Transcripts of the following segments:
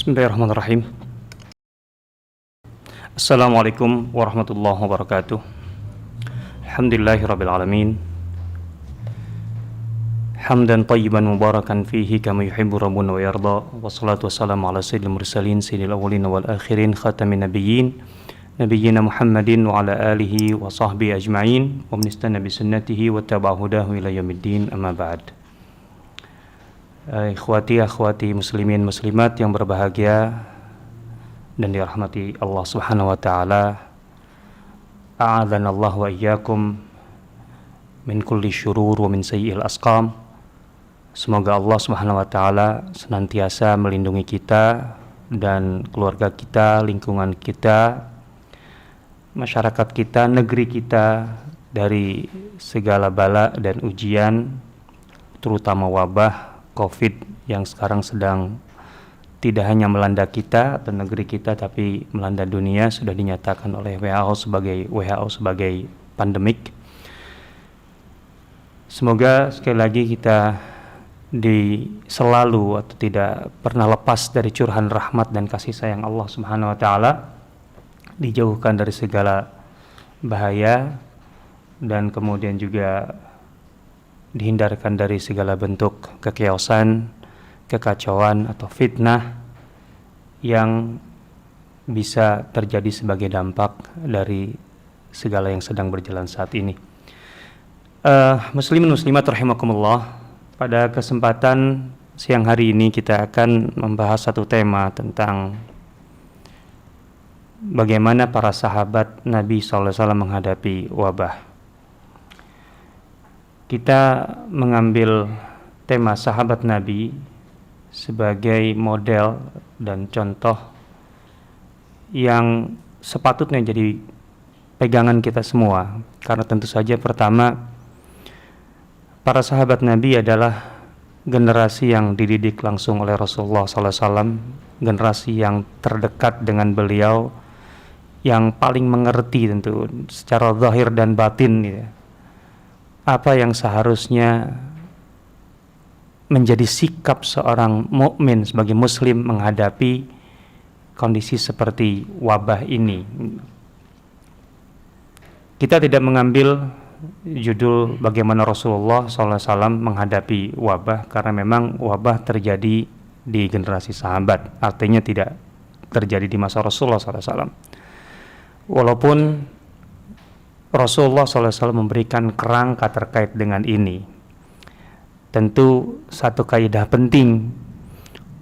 Bismillahirrahmanirrahim. Assalamualaikum warahmatullahi wabarakatuh. Alhamdulillahirabbil alamin. Hamdan tayyiban mubarakan fihi kama yuhibbu rabbuna wa yarda. Wassalatu wassalamu ala sayyidil mursalin sayyidil awwalin wal akhirin khatamin nabiyyin nabiyyina Muhammadin wa ala alihi wa sahbihi ajma'in wa man istana bi sunnatihi wa tabi'a hudahu ila yaumiddin, amma ba'd. Ikhwati akhwati muslimin muslimat yang berbahagia dan dirahmati Allah Subhanahu wa taala. A'adzanallahu wa iyyakum min kulli syurur wa min sayyi'il asqam. Semoga Allah Subhanahu wa taala senantiasa melindungi kita dan keluarga kita, lingkungan kita, masyarakat kita, negeri kita dari segala bala dan ujian, terutama wabah COVID yang sekarang sedang tidak hanya melanda kita atau negeri kita, tapi melanda dunia. Sudah dinyatakan oleh WHO sebagai pandemik. Semoga sekali lagi kita selalu atau tidak pernah lepas dari curahan rahmat dan kasih sayang Allah Subhanahu wa taala, dijauhkan dari segala bahaya, dan kemudian juga dihindarkan dari segala bentuk kechaosan, kekacauan atau fitnah yang bisa terjadi sebagai dampak dari segala yang sedang berjalan saat ini. Muslimin muslimat rahimakumullah, pada kesempatan siang hari ini kita akan membahas satu tema tentang bagaimana para sahabat Nabi SAW menghadapi wabah. Kita mengambil tema sahabat Nabi sebagai model dan contoh yang sepatutnya jadi pegangan kita semua, karena tentu saja pertama, para sahabat Nabi adalah generasi yang dididik langsung oleh Rasulullah SAW, generasi yang terdekat dengan beliau, yang paling mengerti tentu secara zahir dan batin ya, apa yang seharusnya menjadi sikap seorang mukmin sebagai muslim menghadapi kondisi seperti wabah ini. Kita tidak mengambil judul bagaimana Rasulullah SAW menghadapi wabah, karena memang wabah terjadi di generasi sahabat, artinya tidak terjadi di masa Rasulullah SAW. Walaupun Rasulullah SAW memberikan kerangka terkait dengan ini, tentu satu kaidah penting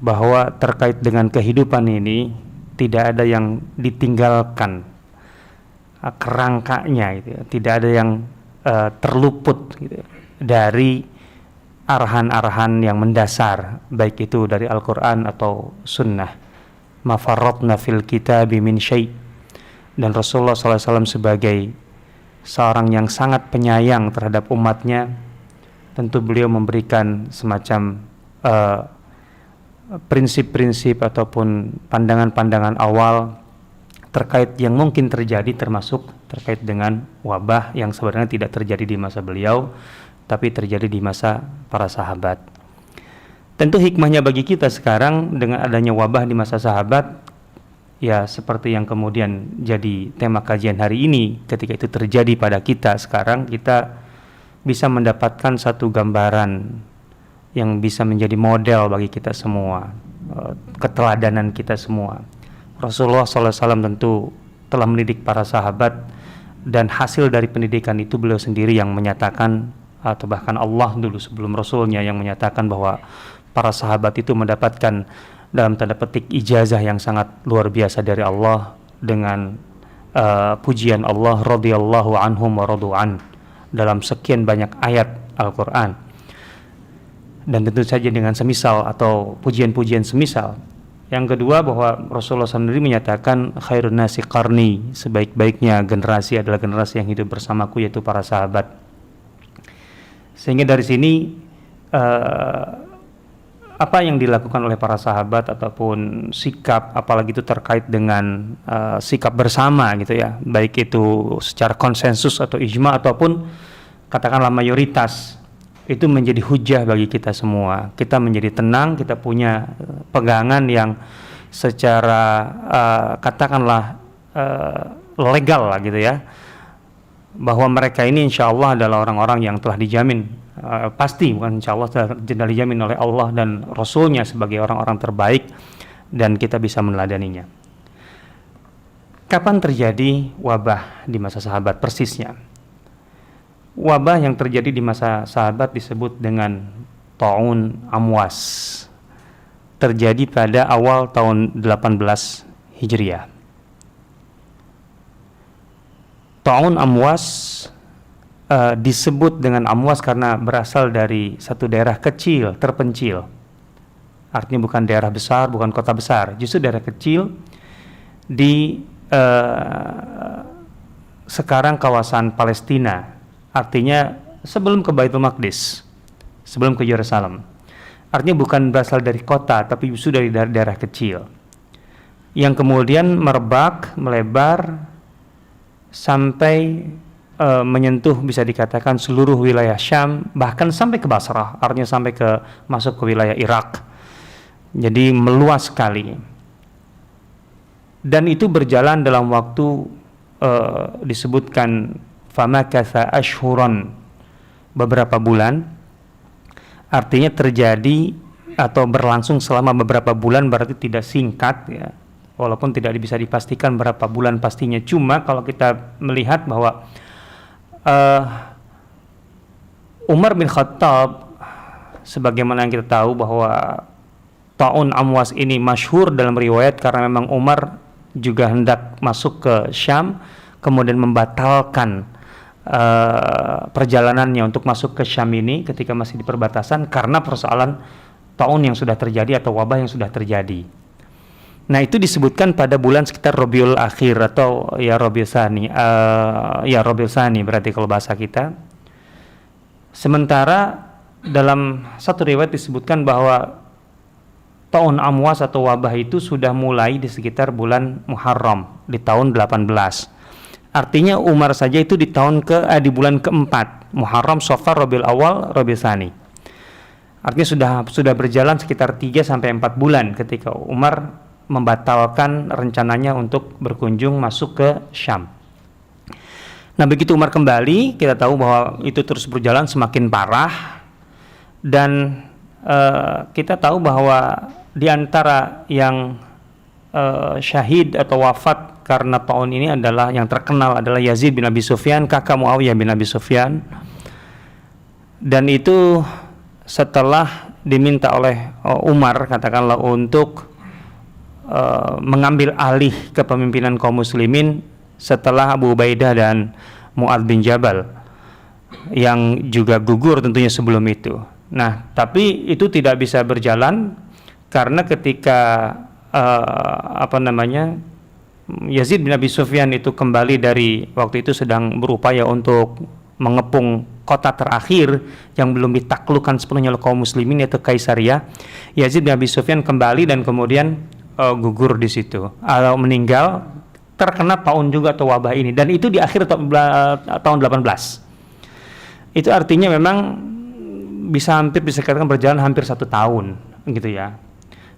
bahwa terkait dengan kehidupan ini tidak ada yang ditinggalkan kerangkanya, gitu. Tidak ada yang terluput gitu, dari arahan-arahan yang mendasar, baik itu dari Al-Quran atau Sunnah. Ma farratna fil kitabi min syai'. Dan Rasulullah SAW sebagai seorang yang sangat penyayang terhadap umatnya, tentu beliau memberikan semacam prinsip-prinsip ataupun pandangan-pandangan awal terkait yang mungkin terjadi, termasuk terkait dengan wabah yang sebenarnya tidak terjadi di masa beliau, tapi terjadi di masa para sahabat. Tentu hikmahnya bagi kita sekarang dengan adanya wabah di masa sahabat, ya seperti yang kemudian jadi tema kajian hari ini, ketika itu terjadi pada kita sekarang, kita bisa mendapatkan satu gambaran yang bisa menjadi model bagi kita semua, keteladanan kita semua. Rasulullah SAW tentu telah mendidik para sahabat, dan hasil dari pendidikan itu beliau sendiri yang menyatakan, atau bahkan Allah dulu sebelum Rasulnya yang menyatakan bahwa para sahabat itu mendapatkan dalam tanda petik ijazah yang sangat luar biasa dari Allah, dengan pujian Allah, radhiyallahu anhum wa radu'an, dalam sekian banyak ayat Al-Quran. Dan tentu saja dengan semisal atau pujian-pujian semisal. Yang kedua, bahwa Rasulullah sendiri menyatakan khairun nasi qarni, sebaik-baiknya generasi adalah generasi yang hidup bersamaku, yaitu para sahabat. Sehingga dari sini apa yang dilakukan oleh para sahabat ataupun sikap, apalagi itu terkait dengan sikap bersama gitu ya, baik itu secara konsensus atau ijma ataupun katakanlah mayoritas, itu menjadi hujah bagi kita semua. Kita menjadi tenang, kita punya pegangan yang secara katakanlah legal lah gitu ya, bahwa mereka ini insya Allah adalah orang-orang yang telah dijamin, pasti bukan insya Allah, telah dijamin oleh Allah dan Rasulnya sebagai orang-orang terbaik, dan kita bisa meneladaninya. Kapan terjadi wabah di masa sahabat persisnya? Wabah yang terjadi di masa sahabat disebut dengan Ta'un Amwas. Terjadi pada awal tahun 18 Hijriah. Ta'un Amwas disebut dengan Amwas karena berasal dari satu daerah kecil, terpencil. Artinya bukan daerah besar, bukan kota besar, justru daerah kecil di sekarang kawasan Palestina. Artinya sebelum ke Baitul Maqdis, sebelum ke Yerusalem. Artinya bukan berasal dari kota, tapi justru dari daerah kecil, yang kemudian merebak, melebar sampai menyentuh, bisa dikatakan, seluruh wilayah Syam, bahkan sampai ke Basrah, artinya sampai ke masuk ke wilayah Irak. Jadi meluas sekali. Dan itu berjalan dalam waktu disebutkan famakatha ashhuran, beberapa bulan. Artinya terjadi atau berlangsung selama beberapa bulan, berarti tidak singkat ya, walaupun tidak bisa dipastikan berapa bulan pastinya. Cuma kalau kita melihat bahwa Umar bin Khattab, sebagaimana yang kita tahu bahwa Ta'un Amwas ini masyhur dalam riwayat karena memang Umar juga hendak masuk ke Syam, kemudian membatalkan perjalanannya untuk masuk ke Syam ini ketika masih di perbatasan karena persoalan taun yang sudah terjadi atau wabah yang sudah terjadi. Nah, itu disebutkan pada bulan sekitar Rabiul Akhir atau ya Rabiul Tsani, Rabiul Tsani berarti kalau bahasa kita. Sementara dalam satu riwayat disebutkan bahwa Ta'un Amwas atau wabah itu sudah mulai di sekitar bulan Muharram di tahun 18. Artinya Umar saja itu di bulan keempat, Muharram, Safar, Rabiul Awal, Rabiul Tsani. Artinya sudah berjalan sekitar 3 sampai 4 bulan ketika Umar membatalkan rencananya untuk berkunjung masuk ke Syam. Nah, begitu Umar kembali, kita tahu bahwa itu terus berjalan semakin parah, dan kita tahu bahwa di antara yang syahid atau wafat karena tahun ini adalah, yang terkenal adalah Yazid bin Abi Sufyan, kakak Muawiyah bin Abi Sufyan. Dan itu setelah diminta oleh Umar, katakanlah, untuk mengambil alih kepemimpinan kaum muslimin setelah Abu Ubaidah dan Mu'adz bin Jabal yang juga gugur tentunya sebelum itu. Nah, tapi itu tidak bisa berjalan karena ketika Yazid bin Abi Sufyan itu kembali dari, waktu itu sedang berupaya untuk mengepung kota terakhir yang belum ditaklukkan sepenuhnya oleh kaum muslimin, yaitu Kaisaria. Yazid bin Abi Sufyan kembali dan kemudian gugur di situ, atau meninggal terkena taun juga atau wabah ini, dan itu di akhir tahun 18. Itu artinya memang bisa dikatakan berjalan hampir 1 tahun gitu ya,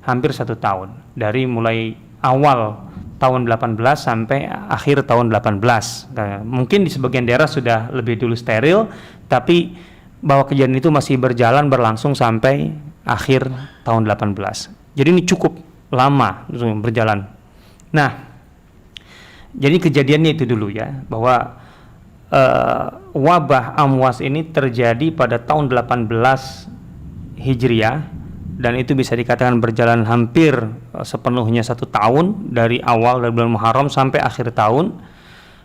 hampir 1 tahun dari mulai awal tahun 18 sampai akhir tahun 18. Mungkin di sebagian daerah sudah lebih dulu steril, tapi bahwa kejadian itu masih berlangsung sampai akhir tahun 18. Jadi ini cukup lama berjalan. Nah, jadi kejadiannya itu dulu ya, bahwa wabah Amwas ini terjadi pada tahun 18 Hijriah, dan itu bisa dikatakan berjalan hampir sepenuhnya 1 tahun, dari bulan Muharram sampai akhir tahun,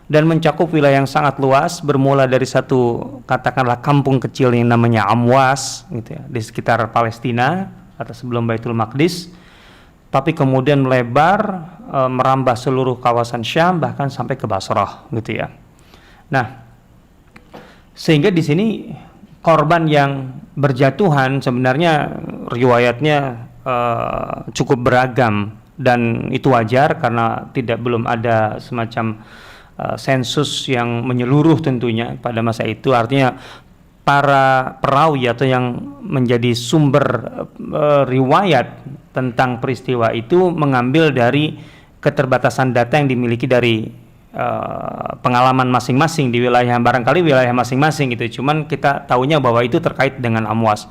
dan mencakup wilayah yang sangat luas, bermula dari satu, katakanlah, kampung kecil yang namanya Amwas gitu ya, di sekitar Palestina atau sebelum Baitul Maqdis, tapi kemudian melebar, merambah seluruh kawasan Syam, bahkan sampai ke Basrah gitu ya. Nah, sehingga di sini korban yang berjatuhan sebenarnya riwayatnya cukup beragam, dan itu wajar karena belum ada semacam sensus yang menyeluruh tentunya pada masa itu. Artinya para perawi atau yang menjadi sumber riwayat tentang peristiwa itu mengambil dari keterbatasan data yang dimiliki dari pengalaman masing-masing di wilayah, barangkali wilayah masing-masing gitu. Cuman kita tahunya bahwa itu terkait dengan Amwas.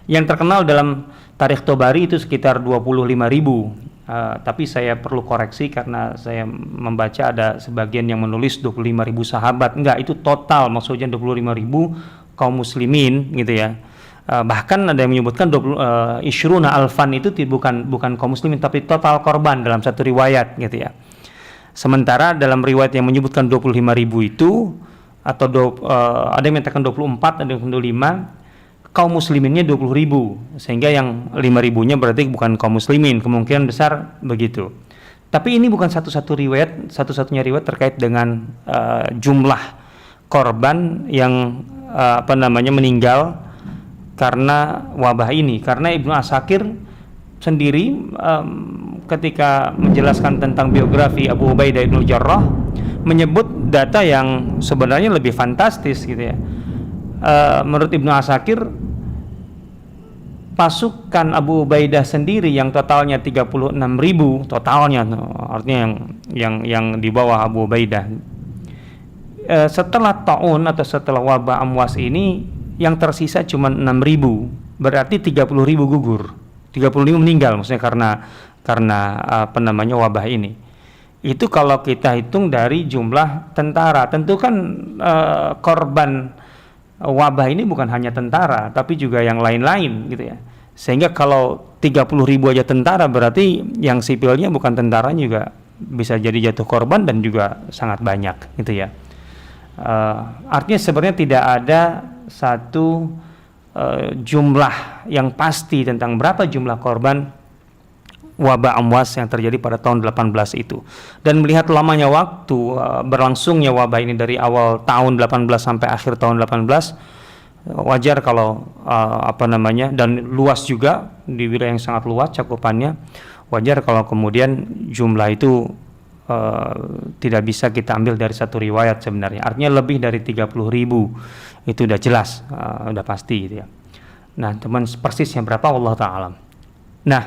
Yang terkenal dalam Tarikh Tobari itu sekitar 25.000. Tapi saya perlu koreksi karena saya membaca ada sebagian yang menulis 25.000 sahabat. Enggak, itu total, maksudnya 25.000 kaum muslimin gitu ya. Bahkan ada yang menyebutkan Ishruna Alfan itu bukan kaum muslimin tapi total korban dalam satu riwayat gitu ya. Sementara dalam riwayat yang menyebutkan 25.000 itu atau ada yang mengatakan 24, ada yang 25, kaum musliminnya 20.000, sehingga yang 5.000-nya berarti bukan kaum muslimin, kemungkinan besar begitu. Tapi ini bukan satu-satunya riwayat terkait dengan jumlah korban yang meninggal karena wabah ini. Karena Ibnu Asakir sendiri ketika menjelaskan tentang biografi Abu Ubaidah bin Jarrah menyebut data yang sebenarnya lebih fantastis gitu ya. Menurut Ibnu Asakir, pasukan Abu Ubaidah sendiri yang totalnya 36.000 totalnya, artinya yang di bawah Abu Ubaidah, setelah taun atau setelah wabah Amwas ini yang tersisa cuma 6.000, berarti 30.000 gugur, 30.000 meninggal maksudnya karena wabah ini. Itu kalau kita hitung dari jumlah tentara. Tentu kan korban wabah ini bukan hanya tentara tapi juga yang lain-lain gitu ya. Sehingga kalau 30.000 aja tentara, berarti yang sipilnya bukan tentara juga bisa jadi jatuh korban dan juga sangat banyak gitu ya. Artinya sebenarnya tidak ada satu jumlah yang pasti tentang berapa jumlah korban wabah Amwas yang terjadi pada tahun 18 itu. Dan melihat lamanya waktu berlangsungnya wabah ini dari awal tahun 18 sampai akhir tahun 18, wajar kalau dan luas juga, di wilayah yang sangat luas cakupannya, wajar kalau kemudian jumlah itu tidak bisa kita ambil dari satu riwayat sebenarnya. Artinya lebih dari 30.000 itu udah jelas, udah pasti gitu ya. Nah, teman persisnya berapa Allah Ta'ala. Nah,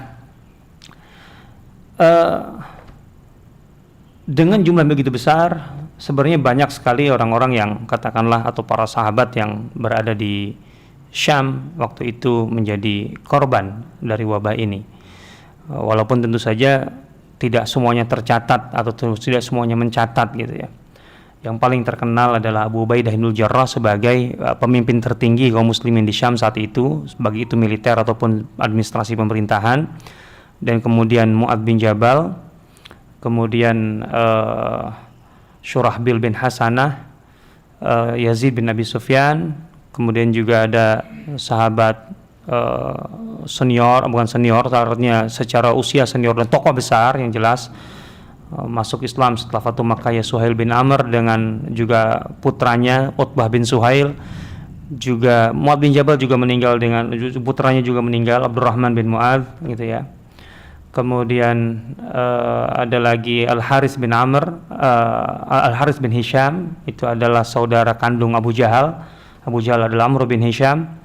dengan jumlah begitu besar, sebenarnya banyak sekali orang-orang yang katakanlah atau para sahabat yang berada di Syam waktu itu menjadi korban dari wabah ini. Walaupun tentu saja tidak semuanya tercatat atau tidak semuanya mencatat gitu ya. Yang paling terkenal adalah Abu Ubaidah bin Jarrah sebagai pemimpin tertinggi kaum muslimin di Syam saat itu, sebagai itu militer ataupun administrasi pemerintahan. Dan kemudian Mu'adz bin Jabal, kemudian Syurahbil bin Hasanah, Yazid bin Abi Sufyan, kemudian juga ada sahabat bukan senior, artinya secara usia senior dan tokoh besar yang jelas masuk Islam setelah Fatu Makkah, ya Suhail bin Amr dengan juga putranya Utbah bin Suhail. Juga Mu'adz bin Jabal juga meninggal dengan putranya juga meninggal, Abdurrahman bin Mu'adz gitu ya. Kemudian ada lagi Al-Haris bin Amr, Al-Haris bin Hisham, itu adalah saudara kandung Abu Jahal. Abu Jahal adalah Amr bin Hisham.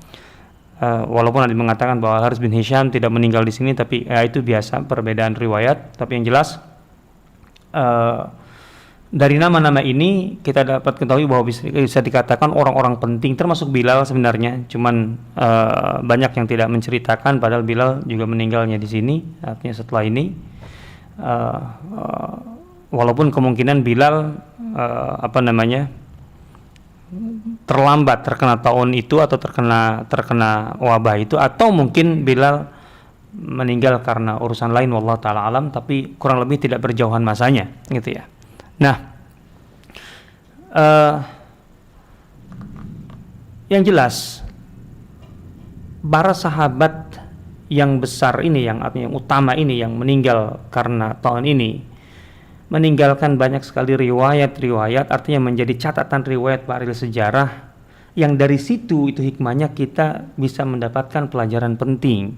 Walaupun ada yang mengatakan bahwa Al-Haris bin Hisham tidak meninggal di sini, tapi itu biasa perbedaan riwayat. Tapi yang jelas dari nama-nama ini kita dapat ketahui bahwa bisa dikatakan orang-orang penting, termasuk Bilal sebenarnya. Cuman banyak yang tidak menceritakan, padahal Bilal juga meninggalnya di sini, artinya setelah ini. Walaupun kemungkinan Bilal terlambat terkena tahun itu atau terkena wabah itu, atau mungkin Bilal meninggal karena urusan lain, wallahu taala alam, tapi kurang lebih tidak berjauhan masanya gitu ya. Nah, yang jelas para sahabat yang besar ini, yang artinya yang utama ini, yang meninggal karena tahun ini, meninggalkan banyak sekali riwayat-riwayat, artinya menjadi catatan riwayat paril sejarah, yang dari situ itu hikmahnya kita bisa mendapatkan pelajaran penting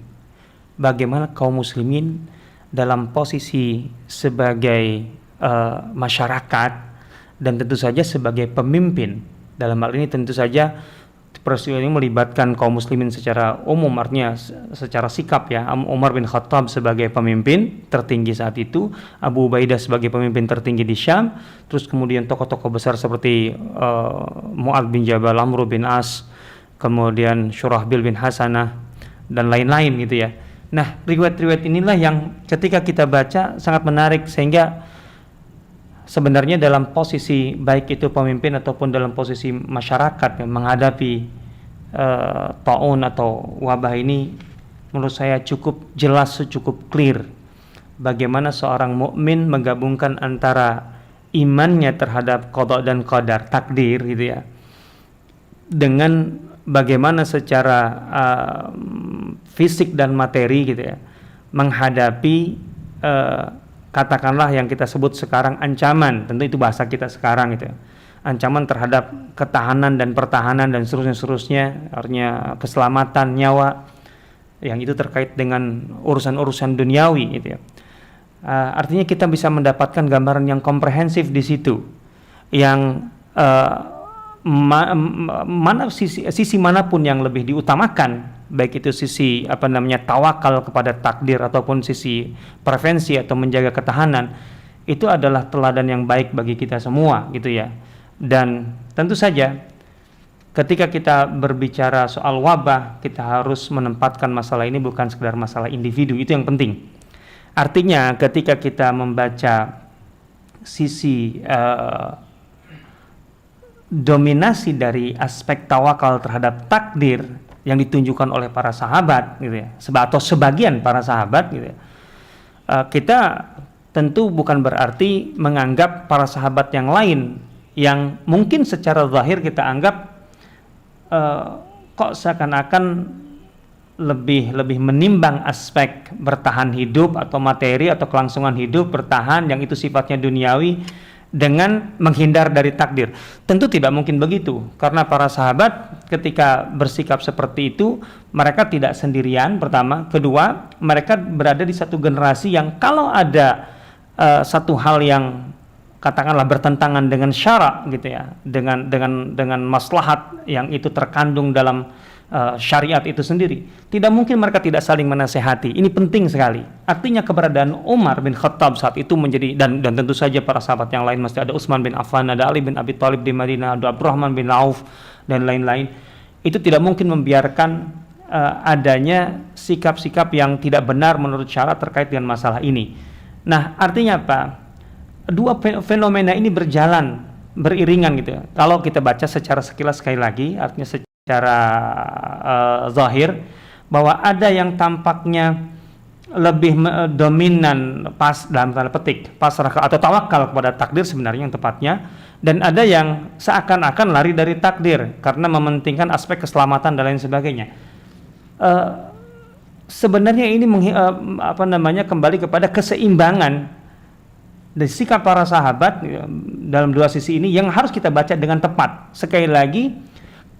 bagaimana kaum muslimin dalam posisi sebagai masyarakat dan tentu saja sebagai pemimpin. Dalam hal ini tentu saja peristiwa ini melibatkan kaum muslimin secara umum, artinya secara sikap ya. Umar bin Khattab sebagai pemimpin tertinggi saat itu, Abu Ubaidah sebagai pemimpin tertinggi di Syam, terus kemudian tokoh-tokoh besar seperti Mu'adz bin Jabal, Amr bin As, kemudian Syurahbil bin Hasanah dan lain-lain gitu ya. Nah, riwayat-riwayat inilah yang ketika kita baca sangat menarik, sehingga sebenarnya dalam posisi baik itu pemimpin ataupun dalam posisi masyarakat yang menghadapi taun atau wabah ini, menurut saya cukup jelas, cukup clear bagaimana seorang mukmin menggabungkan antara imannya terhadap qada dan qadar, takdir gitu ya, dengan bagaimana secara fisik dan materi gitu ya menghadapi katakanlah yang kita sebut sekarang ancaman, tentu itu bahasa kita sekarang gitu ya, ancaman terhadap ketahanan dan pertahanan dan seterusnya, artinya keselamatan nyawa yang itu terkait dengan urusan-urusan duniawi gitu ya. Artinya kita bisa mendapatkan gambaran yang komprehensif di situ, yang mana sisi manapun yang lebih diutamakan, baik itu sisi tawakal kepada takdir ataupun sisi prevensi atau menjaga ketahanan, itu adalah teladan yang baik bagi kita semua gitu ya. Dan tentu saja ketika kita berbicara soal wabah, kita harus menempatkan masalah ini bukan sekedar masalah individu, itu yang penting. Artinya ketika kita membaca sisi dominasi dari aspek tawakal terhadap takdir yang ditunjukkan oleh para sahabat gitu ya, atau sebagian para sahabat gitu ya, kita tentu bukan berarti menganggap para sahabat yang lain yang mungkin secara zahir kita anggap kok seakan-akan lebih menimbang aspek bertahan hidup atau materi atau kelangsungan hidup bertahan yang itu sifatnya duniawi dengan menghindar dari takdir. Tentu tidak mungkin begitu, karena para sahabat ketika bersikap seperti itu, mereka tidak sendirian, pertama. Kedua, mereka berada di satu generasi yang kalau ada satu hal yang katakanlah bertentangan dengan syara gitu ya, dengan maslahat yang itu terkandung dalam syariat itu sendiri, tidak mungkin mereka tidak saling menasehati. Ini penting sekali. Artinya keberadaan Umar bin Khattab saat itu menjadi, dan tentu saja para sahabat yang lain, masih ada Utsman bin Affan, ada Ali bin Abi Thalib di Madinah, ada Abdurrahman bin Auf dan lain-lain. Itu tidak mungkin membiarkan adanya sikap-sikap yang tidak benar menurut syarat terkait dengan masalah ini. Nah, artinya apa? Dua fenomena ini berjalan beriringan gitu ya. Kalau kita baca secara sekilas sekali lagi, artinya secara zahir, bahwa ada yang tampaknya lebih dominan dalam tanda petik pasrah atau tawakal kepada takdir sebenarnya yang tepatnya, dan ada yang seakan-akan lari dari takdir karena mementingkan aspek keselamatan dan lain sebagainya. Sebenarnya ini kembali kepada keseimbangan dari sikap para sahabat dalam dua sisi ini yang harus kita baca dengan tepat. Sekali lagi,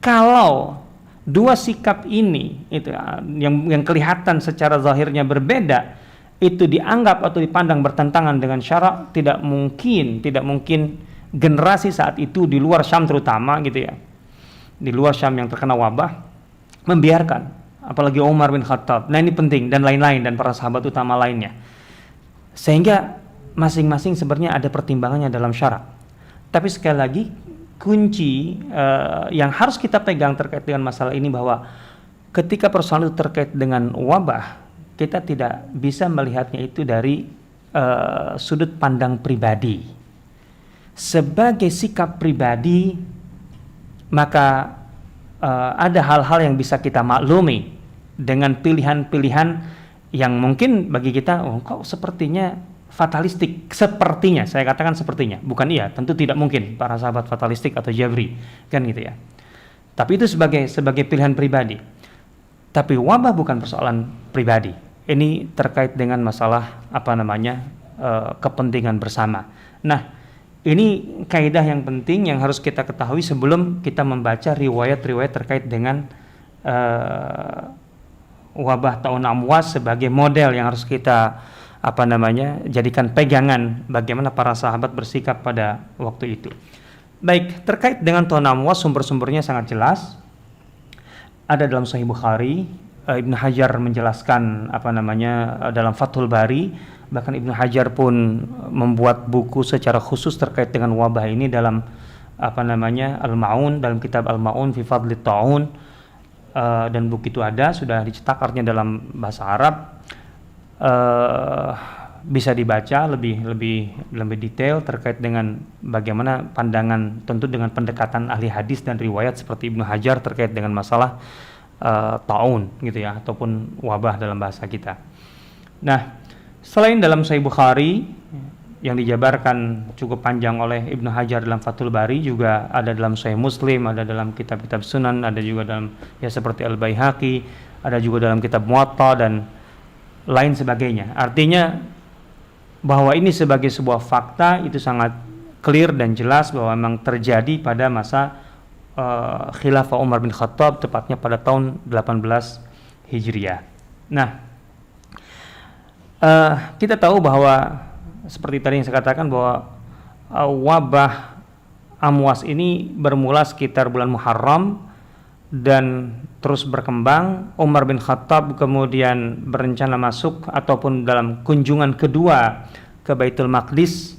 kalau dua sikap ini itu yang kelihatan secara zahirnya berbeda, itu dianggap atau dipandang bertentangan dengan syarak, tidak mungkin generasi saat itu di luar Syam terutama gitu ya, di luar Syam yang terkena wabah membiarkan, apalagi Umar bin Khattab. Nah, ini penting, dan lain-lain, dan para sahabat utama lainnya. Sehingga masing-masing sebenarnya ada pertimbangannya dalam syarak. Tapi sekali lagi, kunci yang harus kita pegang terkait dengan masalah ini, bahwa ketika persoalan itu terkait dengan wabah, kita tidak bisa melihatnya itu dari sudut pandang pribadi. Sebagai sikap pribadi, maka ada hal-hal yang bisa kita maklumi dengan pilihan-pilihan yang mungkin bagi kita, kok sepertinya fatalistik, sepertinya, saya katakan sepertinya, bukan iya, tentu tidak mungkin para sahabat fatalistik atau jabri, kan gitu ya. Tapi itu sebagai pilihan pribadi. Tapi wabah bukan persoalan pribadi. Ini terkait dengan masalah kepentingan bersama. Nah, ini kaidah yang penting yang harus kita ketahui sebelum kita membaca riwayat-riwayat terkait dengan wabah tahun Amwas sebagai model yang harus kita jadikan pegangan bagaimana para sahabat bersikap pada waktu itu. Baik, terkait dengan tahun Amwas, sumber-sumbernya sangat jelas. ada dalam Sahih Bukhari. Ibnu Hajar menjelaskan dalam Fathul Bari, bahkan Ibnu Hajar pun membuat buku secara khusus terkait dengan wabah ini dalam Al-Ma'un, dalam kitab Al-Ma'un fi Fadlit Ta'un, dan buku itu sudah dicetak artinya dalam bahasa Arab, bisa dibaca lebih detail terkait dengan bagaimana pandangan, tentu dengan pendekatan ahli hadis dan riwayat seperti Ibnu Hajar terkait dengan masalah ta'un gitu ya, ataupun wabah dalam bahasa kita. Nah, selain dalam Sahih Bukhari yang dijabarkan cukup panjang oleh Ibnu Hajar dalam Fathul Bari, juga ada dalam Sahih Muslim, ada dalam kitab-kitab Sunan, ada juga dalam seperti Al-Baihaqi, ada juga dalam kitab Muwatta dan lain sebagainya. Artinya bahwa ini sebagai sebuah fakta itu sangat clear dan jelas bahwa memang terjadi pada masa Khilafah Umar bin Khattab, tepatnya pada tahun 18 Hijriah. Nah, kita tahu bahwa seperti tadi yang saya katakan bahwa wabah amwas ini bermula sekitar bulan Muharram dan terus berkembang. Umar bin Khattab kemudian berencana masuk ataupun dalam kunjungan kedua ke Baitul Maqdis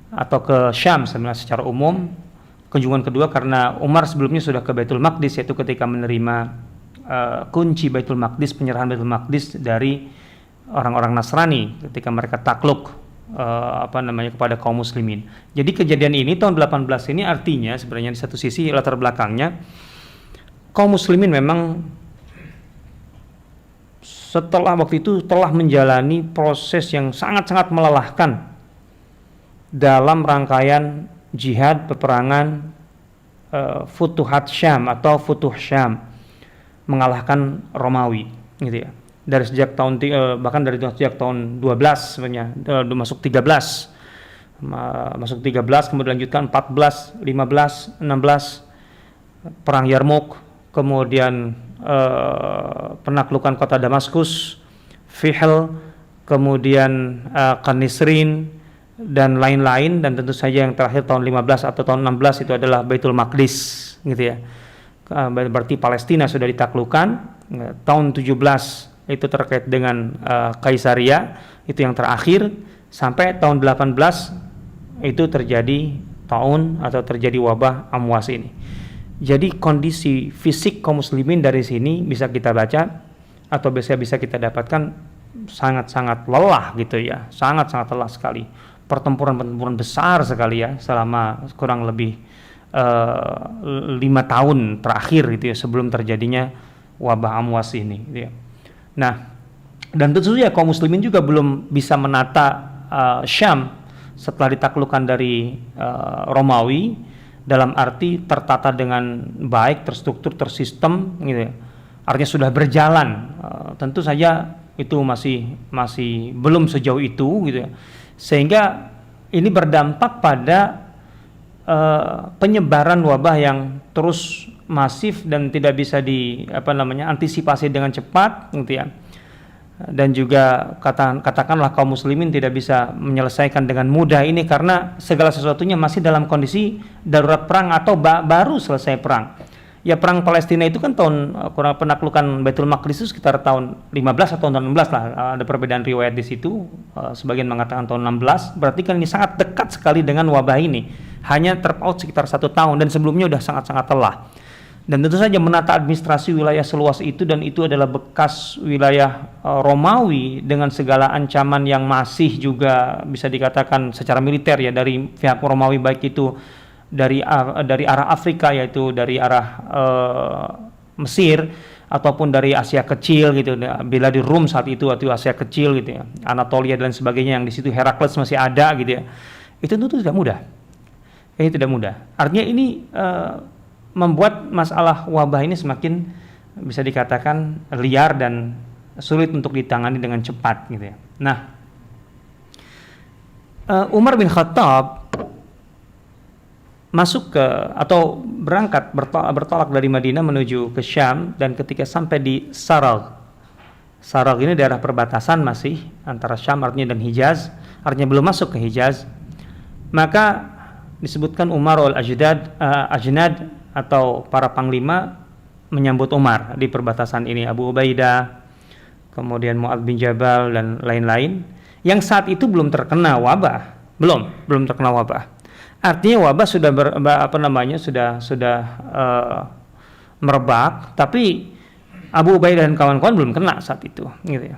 atau ke Syam secara umum. Kunjungan kedua karena Umar sebelumnya sudah ke Baitul Maqdis, yaitu ketika menerima kunci Baitul Maqdis, penyerahan Baitul Maqdis dari orang-orang Nasrani ketika mereka takluk kepada kaum muslimin. Jadi kejadian ini tahun 18 ini artinya sebenarnya di satu sisi latar belakangnya kaum muslimin memang setelah waktu itu telah menjalani proses yang sangat-sangat melelahkan dalam rangkaian jihad peperangan Futuhat Syam atau Futuh Syam, mengalahkan Romawi gitu ya. Dari sejak tahun bahkan dari sejak tahun 12 sebenarnya, masuk 13 kemudian dilanjutkan 14, 15, 16 perang Yarmouk, kemudian penaklukan kota Damaskus, Fihl, kemudian Qanisrin dan lain-lain, dan tentu saja yang terakhir tahun 15 atau tahun 16 itu adalah Baitul Maqdis gitu ya. Berarti Palestina sudah ditaklukkan. Tahun 17 itu terkait dengan Kaisaria, itu yang terakhir, sampai tahun 18 itu terjadi taun atau terjadi wabah amwas ini. Jadi kondisi fisik kaum muslimin dari sini bisa kita baca atau bisa kita dapatkan sangat-sangat lelah gitu ya, sangat-sangat lelah sekali. Pertempuran besar sekali ya selama kurang lebih 5 tahun terakhir gitu ya, sebelum terjadinya wabah amwas ini gitu ya. Nah, dan tentu saja kaum muslimin juga belum bisa menata Syam setelah ditaklukkan dari Romawi, dalam arti tertata dengan baik, terstruktur, tersistem gitu ya. Artinya sudah berjalan. Tentu saja itu masih belum sejauh itu gitu ya. Sehingga ini berdampak pada penyebaran wabah yang terus masif dan tidak bisa antisipasi dengan cepat gitu ya. Dan juga katakanlah kaum muslimin tidak bisa menyelesaikan dengan mudah ini karena segala sesuatunya masih dalam kondisi darurat perang atau baru selesai perang. Ya, perang Palestina itu kan penaklukan Baitul Maqdis itu sekitar tahun 15 atau tahun 16 lah. Ada perbedaan riwayat di situ. Sebagian mengatakan tahun 16. Berarti kan ini sangat dekat sekali dengan wabah ini. Hanya terpaut sekitar 1 tahun dan sebelumnya sudah sangat-sangat telah. Dan tentu saja menata administrasi wilayah seluas itu, dan itu adalah bekas wilayah Romawi dengan segala ancaman yang masih juga bisa dikatakan secara militer ya dari pihak Romawi, baik itu dari arah Afrika, yaitu dari arah Mesir ataupun dari Asia Kecil gitu. Bila di Rum saat itu atau Asia Kecil gitu ya, Anatolia dan sebagainya, yang di situ Herakles masih ada gitu ya. Itu tentu tidak mudah. Ini tidak mudah. Artinya ini membuat masalah wabah ini semakin bisa dikatakan liar dan sulit untuk ditangani dengan cepat gitu ya. Nah, Umar bin Khattab masuk bertolak dari Madinah menuju ke Syam, dan ketika sampai di Sarag ini daerah perbatasan masih antara Syam artinya dan Hijaz, artinya belum masuk ke Hijaz, maka disebutkan Umar al-Ajnad atau para panglima menyambut Umar di perbatasan ini, Abu Ubaidah, kemudian Mu'adz bin Jabal dan lain-lain, yang saat itu belum terkena wabah, belum terkena wabah. Artinya wabah sudah sudah merebak, tapi Abu Ubaidah dan kawan-kawan belum kena saat itu, gitu ya.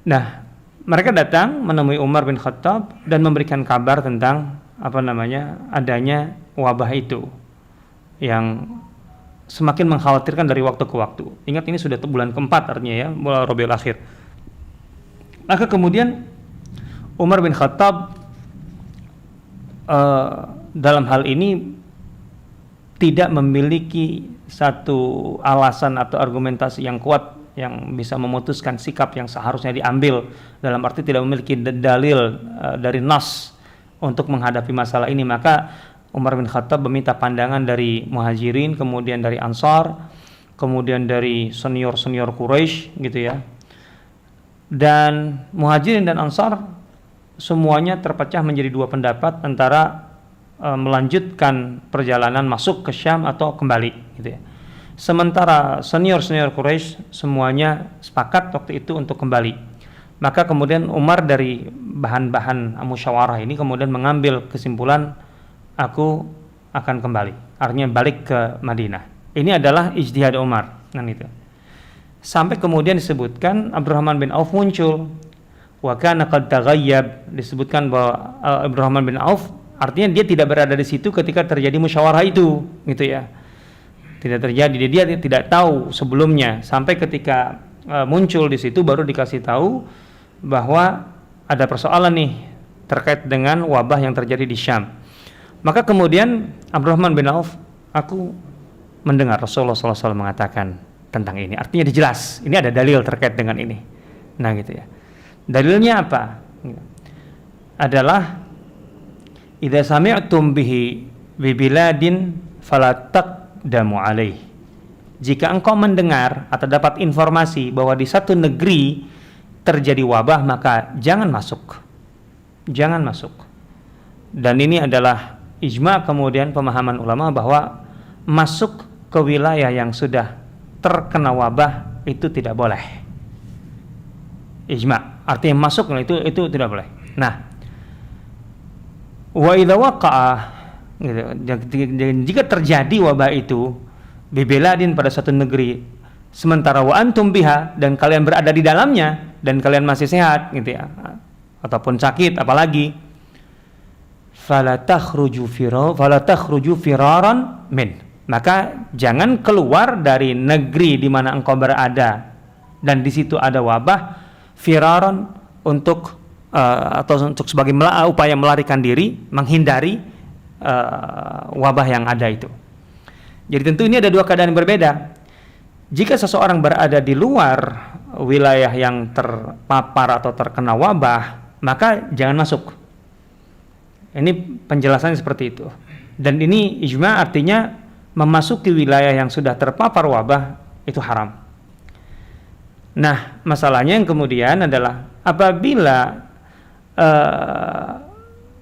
Nah, mereka datang menemui Umar bin Khattab dan memberikan kabar tentang adanya wabah itu yang semakin mengkhawatirkan dari waktu ke waktu. Ingat, ini sudah bulan keempat artinya ya, bulan Rabiul Akhir. Maka kemudian Umar bin Khattab dalam hal ini tidak memiliki satu alasan atau argumentasi yang kuat yang bisa memutuskan sikap yang seharusnya diambil, dalam arti tidak memiliki dalil dari nas untuk menghadapi masalah ini. Maka Umar bin Khattab meminta pandangan dari Muhajirin, kemudian dari Ansar, kemudian dari senior-senior Quraisy, gitu ya. Dan Muhajirin dan Ansar semuanya terpecah menjadi dua pendapat antara melanjutkan perjalanan masuk ke Syam atau kembali, gitu ya. Sementara senior-senior Quraisy semuanya sepakat waktu itu untuk kembali. Maka kemudian Umar dari bahan-bahan musyawarah ini kemudian mengambil kesimpulan, aku akan kembali, artinya balik ke Madinah. Ini adalah ijtihad Umar, itu. Sampai kemudian disebutkan Abdurrahman bin Auf muncul. Wa kana qad taghayyab, disebutkan bahwa Abdurrahman bin Auf artinya dia tidak berada di situ ketika terjadi musyawarah itu, gitu ya. Tidak terjadi, dia tidak tahu sebelumnya, sampai ketika muncul di situ baru dikasih tahu bahwa ada persoalan nih terkait dengan wabah yang terjadi di Syam. Maka kemudian Abdurrahman bin Auf, aku mendengar Rasulullah SAW mengatakan tentang ini. Artinya jelas, ini ada dalil terkait dengan ini. Nah, gitu ya. Dalilnya apa? Adalah idza sami'tum bihi bi biladin fala taqdamu alaih. Jika engkau mendengar atau dapat informasi bahwa di satu negeri terjadi wabah, maka jangan masuk. Jangan masuk. Dan ini adalah ijma, kemudian pemahaman ulama bahwa masuk ke wilayah yang sudah terkena wabah itu tidak boleh. Ijma, artinya masuk itu tidak boleh. Nah, wa idza waqa'a, gitu, jika terjadi wabah itu bibeladin pada satu negeri, sementara wa antum biha, dan kalian berada di dalamnya dan kalian masih sehat, gitu ya, ataupun sakit apalagi, fala takhruju firaran min, maka jangan keluar dari negeri di mana engkau berada dan di situ ada wabah, firaran untuk atau untuk sebagai upaya melarikan diri, menghindari wabah yang ada itu. Jadi tentu ini ada dua keadaan yang berbeda. Jika seseorang berada di luar wilayah yang terpapar atau terkena wabah, maka jangan masuk. Ini penjelasannya seperti itu. Dan ini ijma, artinya memasuki wilayah yang sudah terpapar wabah itu haram. Nah, masalahnya yang kemudian adalah apabila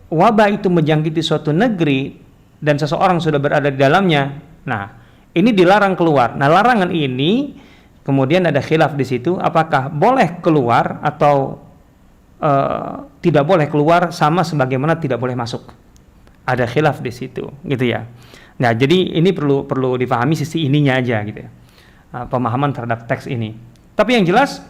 wabah itu menjangkiti suatu negeri dan seseorang sudah berada di dalamnya, nah ini dilarang keluar. Nah, larangan ini kemudian ada khilaf di situ, apakah boleh keluar atau tidak boleh keluar, sama sebagaimana tidak boleh masuk. Ada khilaf di situ, gitu ya. Nah, jadi ini perlu dipahami sisi ininya aja, gitu ya. Pemahaman terhadap teks ini. Tapi yang jelas,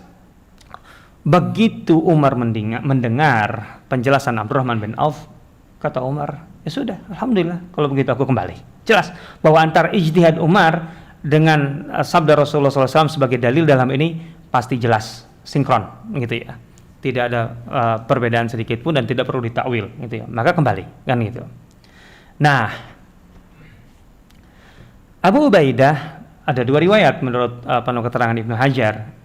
begitu Umar mendengar penjelasan Abdurrahman bin Auf, kata Umar, ya sudah, alhamdulillah, kalau begitu aku kembali. Jelas bahwa antara ijtihad Umar dengan sabda Rasulullah SAW sebagai dalil dalam ini pasti jelas, sinkron, gitu ya. Tidak ada perbedaan sedikit pun dan tidak perlu ditakwil, gitu ya. Maka kembali, kan gitu. Nah, Abu Ubaidah ada dua riwayat menurut keterangan Ibnu Hajar,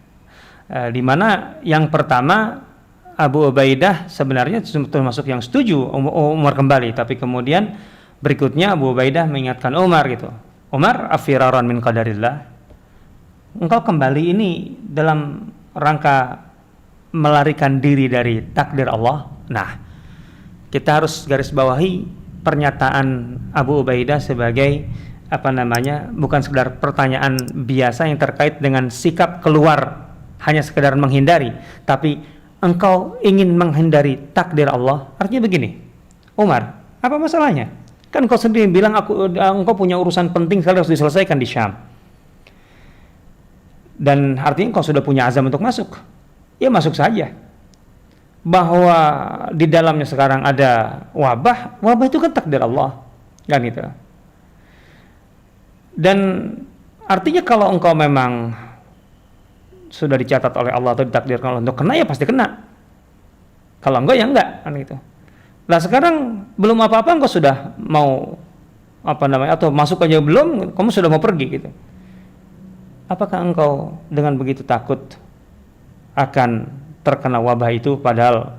di mana yang pertama Abu Ubaidah sebenarnya termasuk yang setuju Umar kembali, tapi kemudian berikutnya Abu Ubaidah mengingatkan Umar, gitu. Umar, afiraran min qadarillah, engkau kembali ini dalam rangka melarikan diri dari takdir Allah. Nah, kita harus garis bawahi pernyataan Abu Ubaidah sebagai bukan sekedar pertanyaan biasa yang terkait dengan sikap keluar hanya sekedar menghindari, tapi engkau ingin menghindari takdir Allah. Artinya begini, Umar, apa masalahnya? Kan kau sendiri bilang engkau punya urusan penting sekali harus diselesaikan di Syam. Dan artinya engkau sudah punya azam untuk masuk. Ya masuk saja. Bahwa di dalamnya sekarang ada wabah itu kan takdir Allah. Kan gitu. Dan artinya kalau engkau memang sudah dicatat oleh Allah atau ditakdirkan Allah untuk kena, ya pasti kena. Kalau enggak, ya enggak, kan gitu. Nah sekarang belum apa-apa engkau sudah mau atau masuk aja belum, kamu sudah mau pergi gitu. Apakah engkau dengan begitu takut akan terkena wabah itu, padahal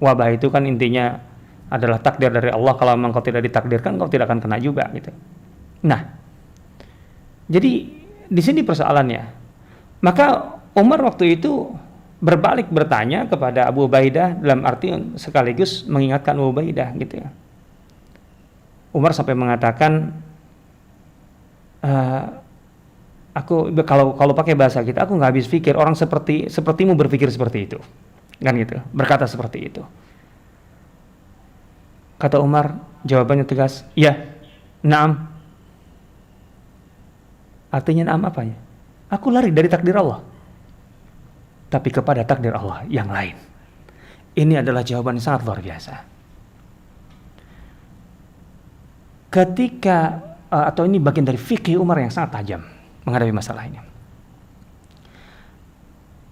wabah itu kan intinya adalah takdir dari Allah. Kalau memang kau tidak ditakdirkan, kau tidak akan kena juga gitu. Nah, jadi di sini persoalannya. Maka Umar waktu itu berbalik bertanya kepada Abu Ubaidah dalam arti sekaligus mengingatkan Abu Ubaidah gitu ya. Umar sampai mengatakan, aku kalau pakai bahasa kita, aku nggak habis pikir orang sepertimu berpikir seperti itu, kan gitu, berkata seperti itu. Kata Umar, jawabannya tegas, ya, na'am. Artinya na'am apanya? Aku lari dari takdir Allah, tapi kepada takdir Allah yang lain. Ini adalah jawaban yang sangat luar biasa. Ketika atau ini bagian dari fikih Umar yang sangat tajam menghadapi masalah ini,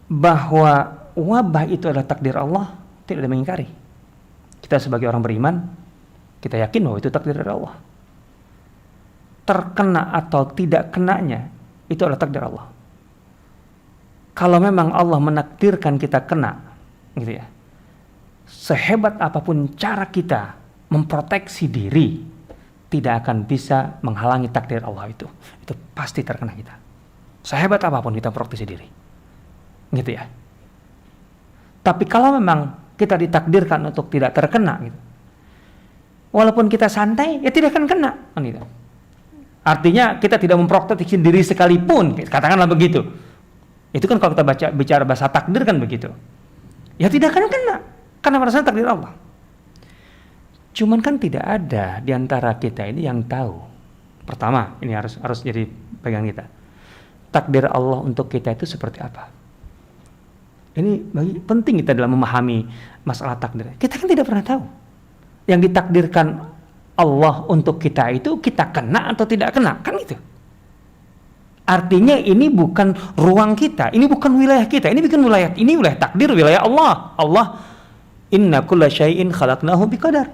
bahwa wabah itu adalah takdir Allah, tidak ada mengingkari. Kita sebagai orang beriman, kita yakin bahwa itu takdir dari Allah. Terkena atau tidak kenanya itu adalah takdir Allah. Kalau memang Allah menakdirkan kita kena, gitu ya, sehebat apapun cara kita memproteksi diri, tidak akan bisa menghalangi takdir Allah itu pasti terkena kita. Sehebat apapun kita proteksi diri, gitu ya. Tapi kalau memang kita ditakdirkan untuk tidak terkena, gitu, walaupun kita santai, ya tidak akan kena, gitu. Artinya kita tidak memproteksi diri sekalipun, katakanlah begitu. Itu kan kalau kita bicara bahasa takdir kan begitu. Ya tidak akan kena, karena pada saat takdir Allah. Cuman kan tidak ada di antara kita ini yang tahu. Pertama, ini harus jadi pegang kita. Takdir Allah untuk kita itu seperti apa? Ini penting kita dalam memahami masalah takdir. Kita kan tidak pernah tahu. Yang ditakdirkan Allah untuk kita itu kita kena atau tidak kena, kan itu. Artinya ini bukan ruang kita, ini bukan wilayah kita, ini wilayah takdir, wilayah Allah. Allah, inna kulla syai'in khalaqnahu biqadar.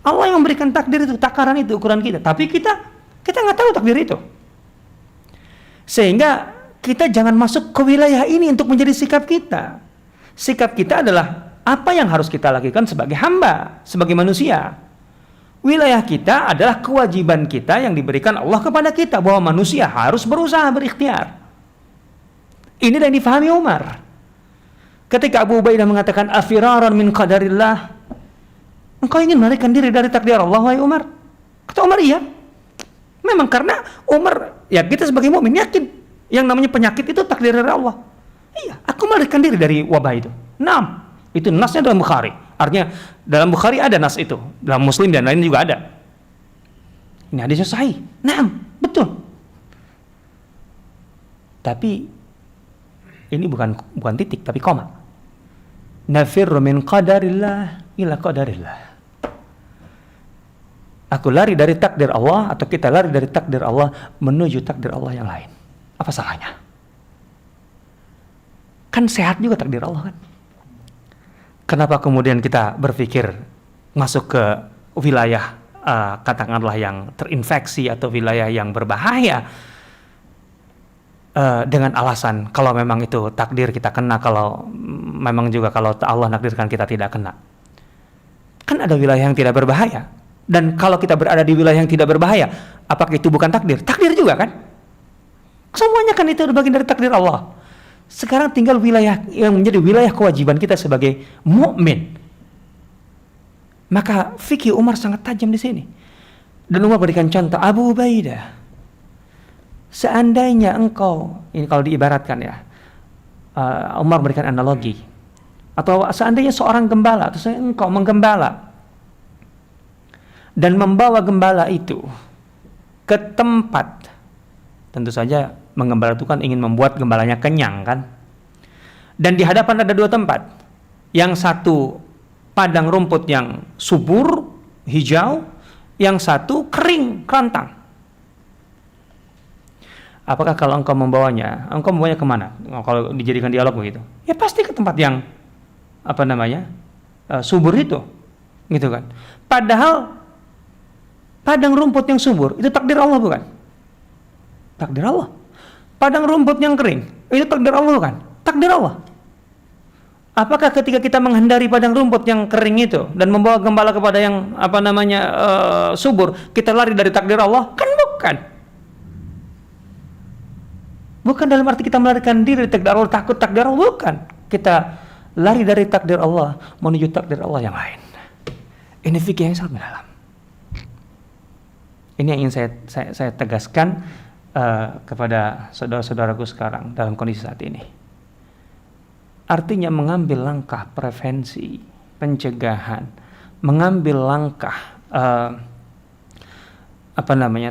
Allah yang memberikan takdir itu, takaran itu, ukuran kita. Tapi kita nggak tahu takdir itu. Sehingga kita jangan masuk ke wilayah ini untuk menjadi sikap kita. Sikap kita adalah apa yang harus kita lakukan sebagai hamba, sebagai manusia. Wilayah kita adalah kewajiban kita yang diberikan Allah kepada kita, bahwa manusia harus berusaha, berikhtiar. Ini yang difahami Umar. Ketika Abu Ubaidah mengatakan afiraran min qadarillah, engkau ingin melarikan diri dari takdir Allah, wahai Umar? Kata Umar, iya. Memang karena Umar, ya kita sebagai mukmin yakin yang namanya penyakit itu takdir dari Allah. Iya, aku melarikan diri dari wabah itu. 6. Itu nasnya dalam Bukhari. Artinya dalam Bukhari ada nas itu, dalam Muslim dan lain juga ada. Ini hadisnya sahih. 6, betul. Tapi ini bukan titik, tapi koma. Nafirru min qadarillah ila qadarillah. Aku lari dari takdir Allah, atau kita lari dari takdir Allah menuju takdir Allah yang lain. Apa salahnya? Kan sehat juga takdir Allah kan. Kenapa kemudian kita berpikir masuk ke wilayah katakanlah yang terinfeksi atau wilayah yang berbahaya dengan alasan kalau memang itu takdir kita kena, kalau memang juga kalau Allah nakdirkan kita tidak kena. Kan ada wilayah yang tidak berbahaya. Dan kalau kita berada di wilayah yang tidak berbahaya, apakah itu bukan takdir? Takdir juga kan? Semuanya kan itu bagian dari takdir Allah. Sekarang tinggal wilayah yang menjadi wilayah kewajiban kita sebagai mukmin. Maka fikih Umar sangat tajam di sini. Dan Umar berikan contoh, Abu Ubaidah, seandainya engkau, ini kalau diibaratkan ya, Umar berikan analogi, atau seandainya seorang gembala, atau engkau menggembala dan membawa gembala itu ke tempat, tentu saja menggembala itu kan ingin membuat gembalanya kenyang kan, dan di hadapan ada dua tempat, yang satu padang rumput yang subur, hijau, yang satu kering, kerantang. Apakah kalau engkau membawanya kemana? Kalau dijadikan dialog begitu, ya pasti ke tempat yang subur itu, gitu kan. Padahal padang rumput yang subur itu takdir Allah, bukan? Takdir Allah. Padang rumput yang kering itu takdir Allah, bukan? Takdir Allah. Apakah ketika kita menghindari padang rumput yang kering itu dan membawa gembala kepada yang subur, kita lari dari takdir Allah? Kan bukan. Bukan dalam arti kita melarikan diri dari takdir Allah, takut takdir Allah, bukan. Kita lari dari takdir Allah menuju takdir Allah yang lain. Ini fikih yang sangat mendalam. Ini yang ingin saya tegaskan kepada saudara-saudaraku sekarang dalam kondisi saat ini. Artinya mengambil langkah prevensi, pencegahan, mengambil langkah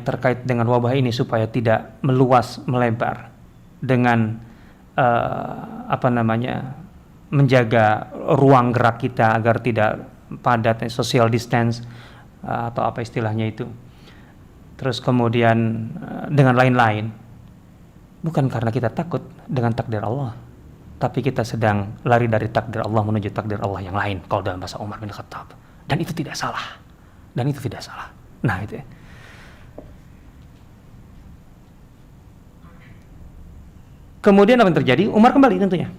terkait dengan wabah ini supaya tidak meluas, melebar, dengan menjaga ruang gerak kita agar tidak padat, social distance atau apa istilahnya itu. Terus kemudian dengan lain-lain, bukan karena kita takut dengan takdir Allah, tapi kita sedang lari dari takdir Allah menuju takdir Allah yang lain, kalau dalam bahasa Umar bin Khattab. Dan itu tidak salah. Nah itu ya. Kemudian apa yang terjadi? Umar kembali tentunya.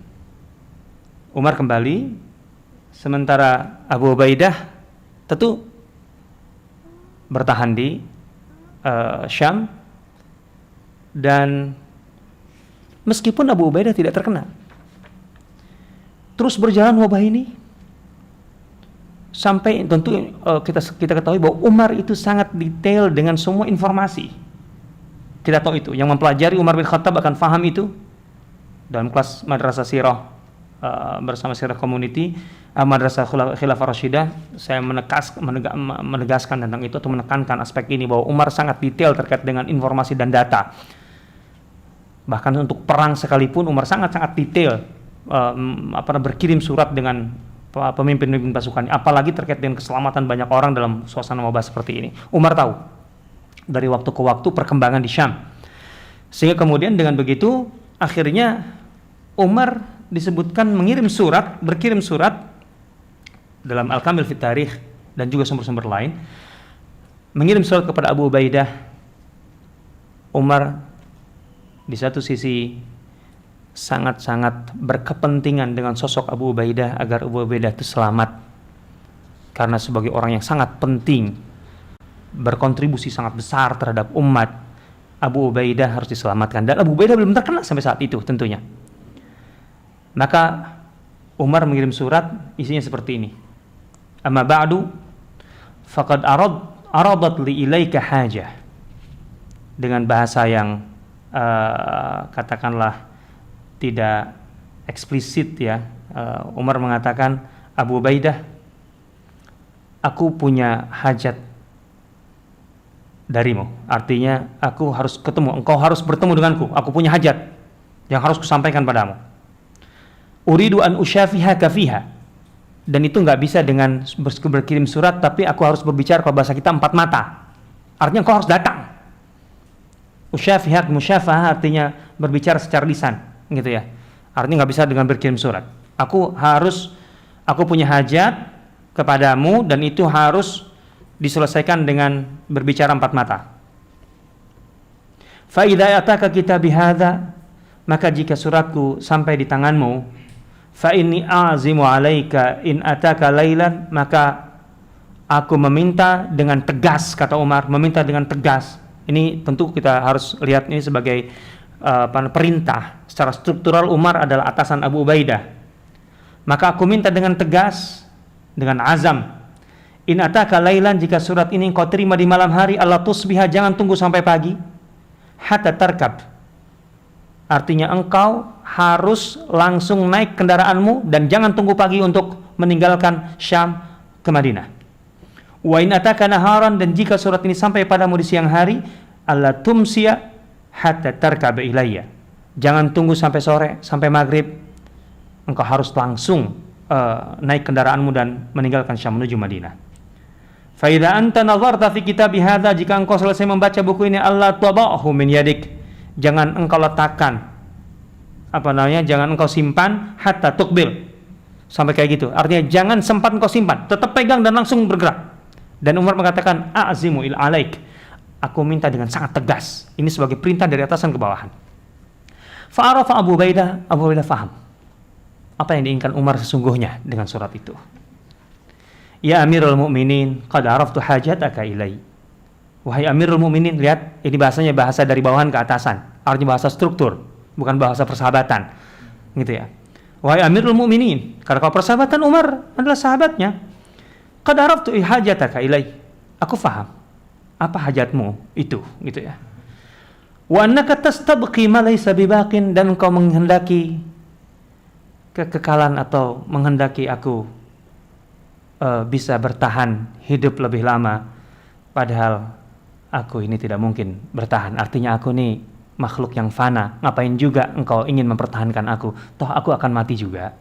Sementara Abu Ubaidah tentu bertahan di Syam, dan meskipun Abu Ubaidah tidak terkena, terus berjalan wabah ini sampai tentu kita ketahui bahwa Umar itu sangat detail dengan semua informasi. Kita tahu itu, yang mempelajari Umar bin Khattab akan faham itu dalam kelas madrasah sirah bersama sirah community, madrasah khilafah rasyidah. Saya menegaskan tentang itu, atau menekankan aspek ini, bahwa Umar sangat detail terkait dengan informasi dan data. Bahkan untuk perang sekalipun Umar sangat-sangat detail berkirim surat dengan pemimpin pasukan, apalagi terkait dengan keselamatan banyak orang dalam suasana wabah seperti ini. Umar tahu dari waktu ke waktu perkembangan di Syam, sehingga kemudian dengan begitu akhirnya Umar disebutkan berkirim surat dalam Al-Kamil fi Tarikh dan juga sumber-sumber lain, mengirim surat kepada Abu Ubaidah. Umar di satu sisi sangat-sangat berkepentingan dengan sosok Abu Ubaidah agar Abu Ubaidah itu selamat, karena sebagai orang yang sangat penting, berkontribusi sangat besar terhadap umat, Abu Ubaidah harus diselamatkan. Dan Abu Ubaidah belum terkena sampai saat itu tentunya. Maka Umar mengirim surat, isinya seperti ini: amma ba'du faqad aradat li ilaika hajah. Dengan bahasa yang katakanlah tidak eksplisit ya, Umar mengatakan, Abu Ubaidah, aku punya hajat darimu. Artinya aku harus ketemu, engkau harus bertemu denganku, aku punya hajat yang harus kusampaikan padamu. Uridu an usyafihaka fiha. Dan itu nggak bisa dengan berkirim surat, tapi aku harus berbicara, kalau bahasa kita 4 mata. Artinya engkau harus datang. Usyafihak, musyafah artinya berbicara secara lisan, gitu ya. Artinya nggak bisa dengan berkirim surat. Aku punya hajat kepadamu, dan itu harus diselesaikan dengan berbicara 4 mata. Fa idza ataka kitabi hadza, maka jika suratku sampai di tanganmu, fa inni a'zimu 'alaika in ataka lailan, maka aku meminta dengan tegas, kata Umar, meminta dengan tegas. Ini tentu kita harus lihat ini sebagai perintah. Secara struktural Umar adalah atasan Abu Ubaidah. Maka aku minta dengan tegas, dengan azam, In ataka lailan, jika surat ini engkau terima di malam hari, alla tusbiha, jangan tunggu sampai pagi, hatta tarkab, artinya engkau harus langsung naik kendaraanmu dan jangan tunggu pagi untuk meninggalkan Syam ke Madinah. Wa in ataka naharan, dan jika surat ini sampai padamu di siang hari, alla tumsiya hatta tarkab ilayya, jangan tunggu sampai sore, sampai maghrib, engkau harus langsung naik kendaraanmu dan meninggalkan Syam menuju Madinah. Fa idza anta nazarta fi kitabi hadza, jika engkau selesai membaca buku ini, alla tada'hu min yadik, jangan engkau letakkan, jangan engkau simpan, hatta tuqbil, sampai kayak gitu. Artinya jangan sempat engkau simpan, tetap pegang dan langsung bergerak. Dan Umar mengatakan, a'zimu il alaik, aku minta dengan sangat tegas. Ini sebagai perintah dari atasan ke bawahan. Fa'arafa Abu Ubaidah faham apa yang diinginkan Umar sesungguhnya dengan surat itu. Ya Amirul Mukminin, qad araftu hajataka ilai. Wahai Amirul Mukminin, lihat, ini bahasanya bahasa dari bawahan ke atasan. Artinya bahasa struktur, bukan bahasa persahabatan. Gitu ya. Wahai Amirul Mukminin, karena kalau persahabatan Umar adalah sahabatnya. Qad araftu hajataka ilai. Aku faham apa hajatmu itu, gitu ya. Wa annaka tastabqi ma laysa bibaqin, dan engkau menghendaki kekekalan atau menghendaki aku bisa bertahan hidup lebih lama, padahal aku ini tidak mungkin bertahan. Artinya aku ini makhluk yang fana, ngapain juga engkau ingin mempertahankan aku, toh aku akan mati juga,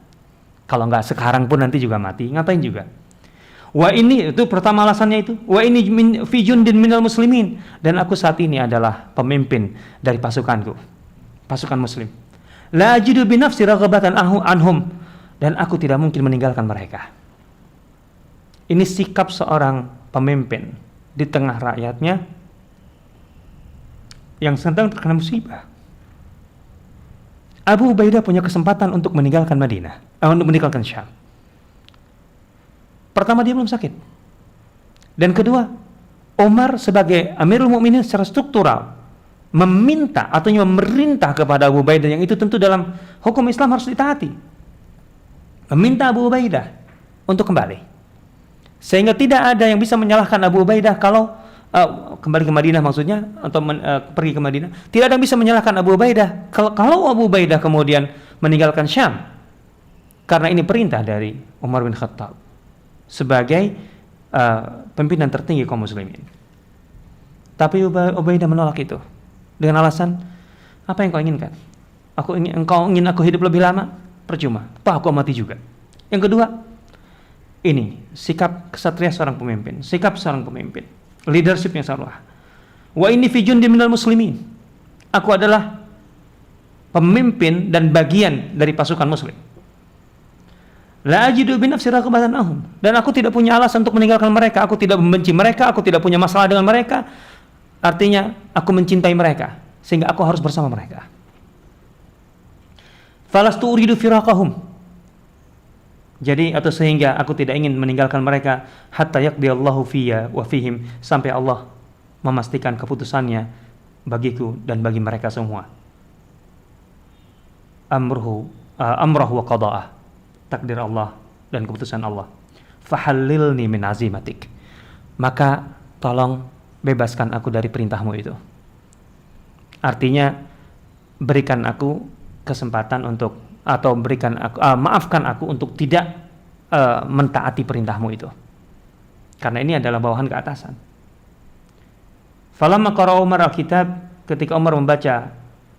kalau nggak sekarang pun nanti juga mati, ngapain juga. Wa ini, itu pertama alasannya itu, wa ini fi jundin minal muslimin, dan aku saat ini adalah pemimpin dari pasukanku, pasukan muslim. La ajidu bi nafsi raghabatan anhum, dan aku tidak mungkin meninggalkan mereka. Ini sikap seorang pemimpin di tengah rakyatnya yang sedang terkena musibah. Abu Ubaidah punya kesempatan untuk meninggalkan Madinah, untuk meninggalkan Syam. Pertama, dia belum sakit. Dan kedua, Umar sebagai Amirul Mukminin secara struktural meminta atau memerintah kepada Abu Ubaidah, yang itu tentu dalam hukum Islam harus ditaati. Meminta Abu Ubaidah untuk kembali. Sehingga tidak ada yang bisa menyalahkan Abu Ubaidah kalau kembali ke Madinah, maksudnya, atau pergi ke Madinah. Tidak ada yang bisa menyalahkan Abu Ubaidah kalau Abu Ubaidah kemudian meninggalkan Syam, karena ini perintah dari Umar bin Khattab sebagai pimpinan tertinggi kaum muslimin. Tapi Ubaidah menolak itu dengan alasan, apa yang kau inginkan? Engkau ingin aku hidup lebih lama? Percuma, toh aku mati juga. Yang kedua, ini sikap kesatria seorang pemimpin, sikap seorang pemimpin, leadershipnya salah. Wa ini fi jundin minal muslimin, aku adalah pemimpin dan bagian dari pasukan muslim. La ajidu bi nafsi raghabatan ahum, dan aku tidak punya alasan untuk meninggalkan mereka. Aku tidak membenci mereka, aku tidak punya masalah dengan mereka. Artinya aku mencintai mereka sehingga aku harus bersama mereka. Falastu uridu firaqahum, jadi atau sehingga aku tidak ingin meninggalkan mereka, hatta yaqdiyallahu fiyya wa fihim, sampai Allah memastikan keputusannya bagiku dan bagi mereka semua. Amrahu wa qada'ah, takdir Allah dan keputusan Allah. Fahallilni min azimatik, maka tolong bebaskan aku dari perintahmu itu. Artinya berikan aku kesempatan untuk, atau berikan aku, maafkan aku untuk tidak mentaati perintahmu itu, karena ini adalah bawahan ke atasan. Falamma qara Umar al-kitab, ketika Umar membaca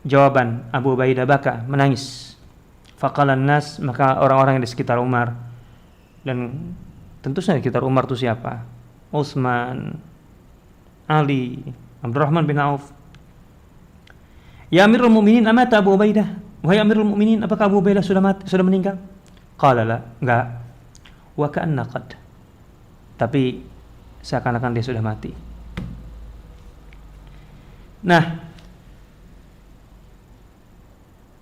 jawaban Abu Ubaidah, baka, menangis. Faqala an-nas, maka orang-orang yang di sekitar Umar, dan tentu saja di sekitar Umar itu siapa? Utsman, Ali, Abdurrahman bin Auf. Ya Amirul Mukminin, amata Abu Ubaidah? Wahai Amirul Mukminin, apakah Abu Ubaidah sudah meninggal? Qala la, enggak. Wa ka'anna qad, tapi seakan-akan dia sudah mati. Nah,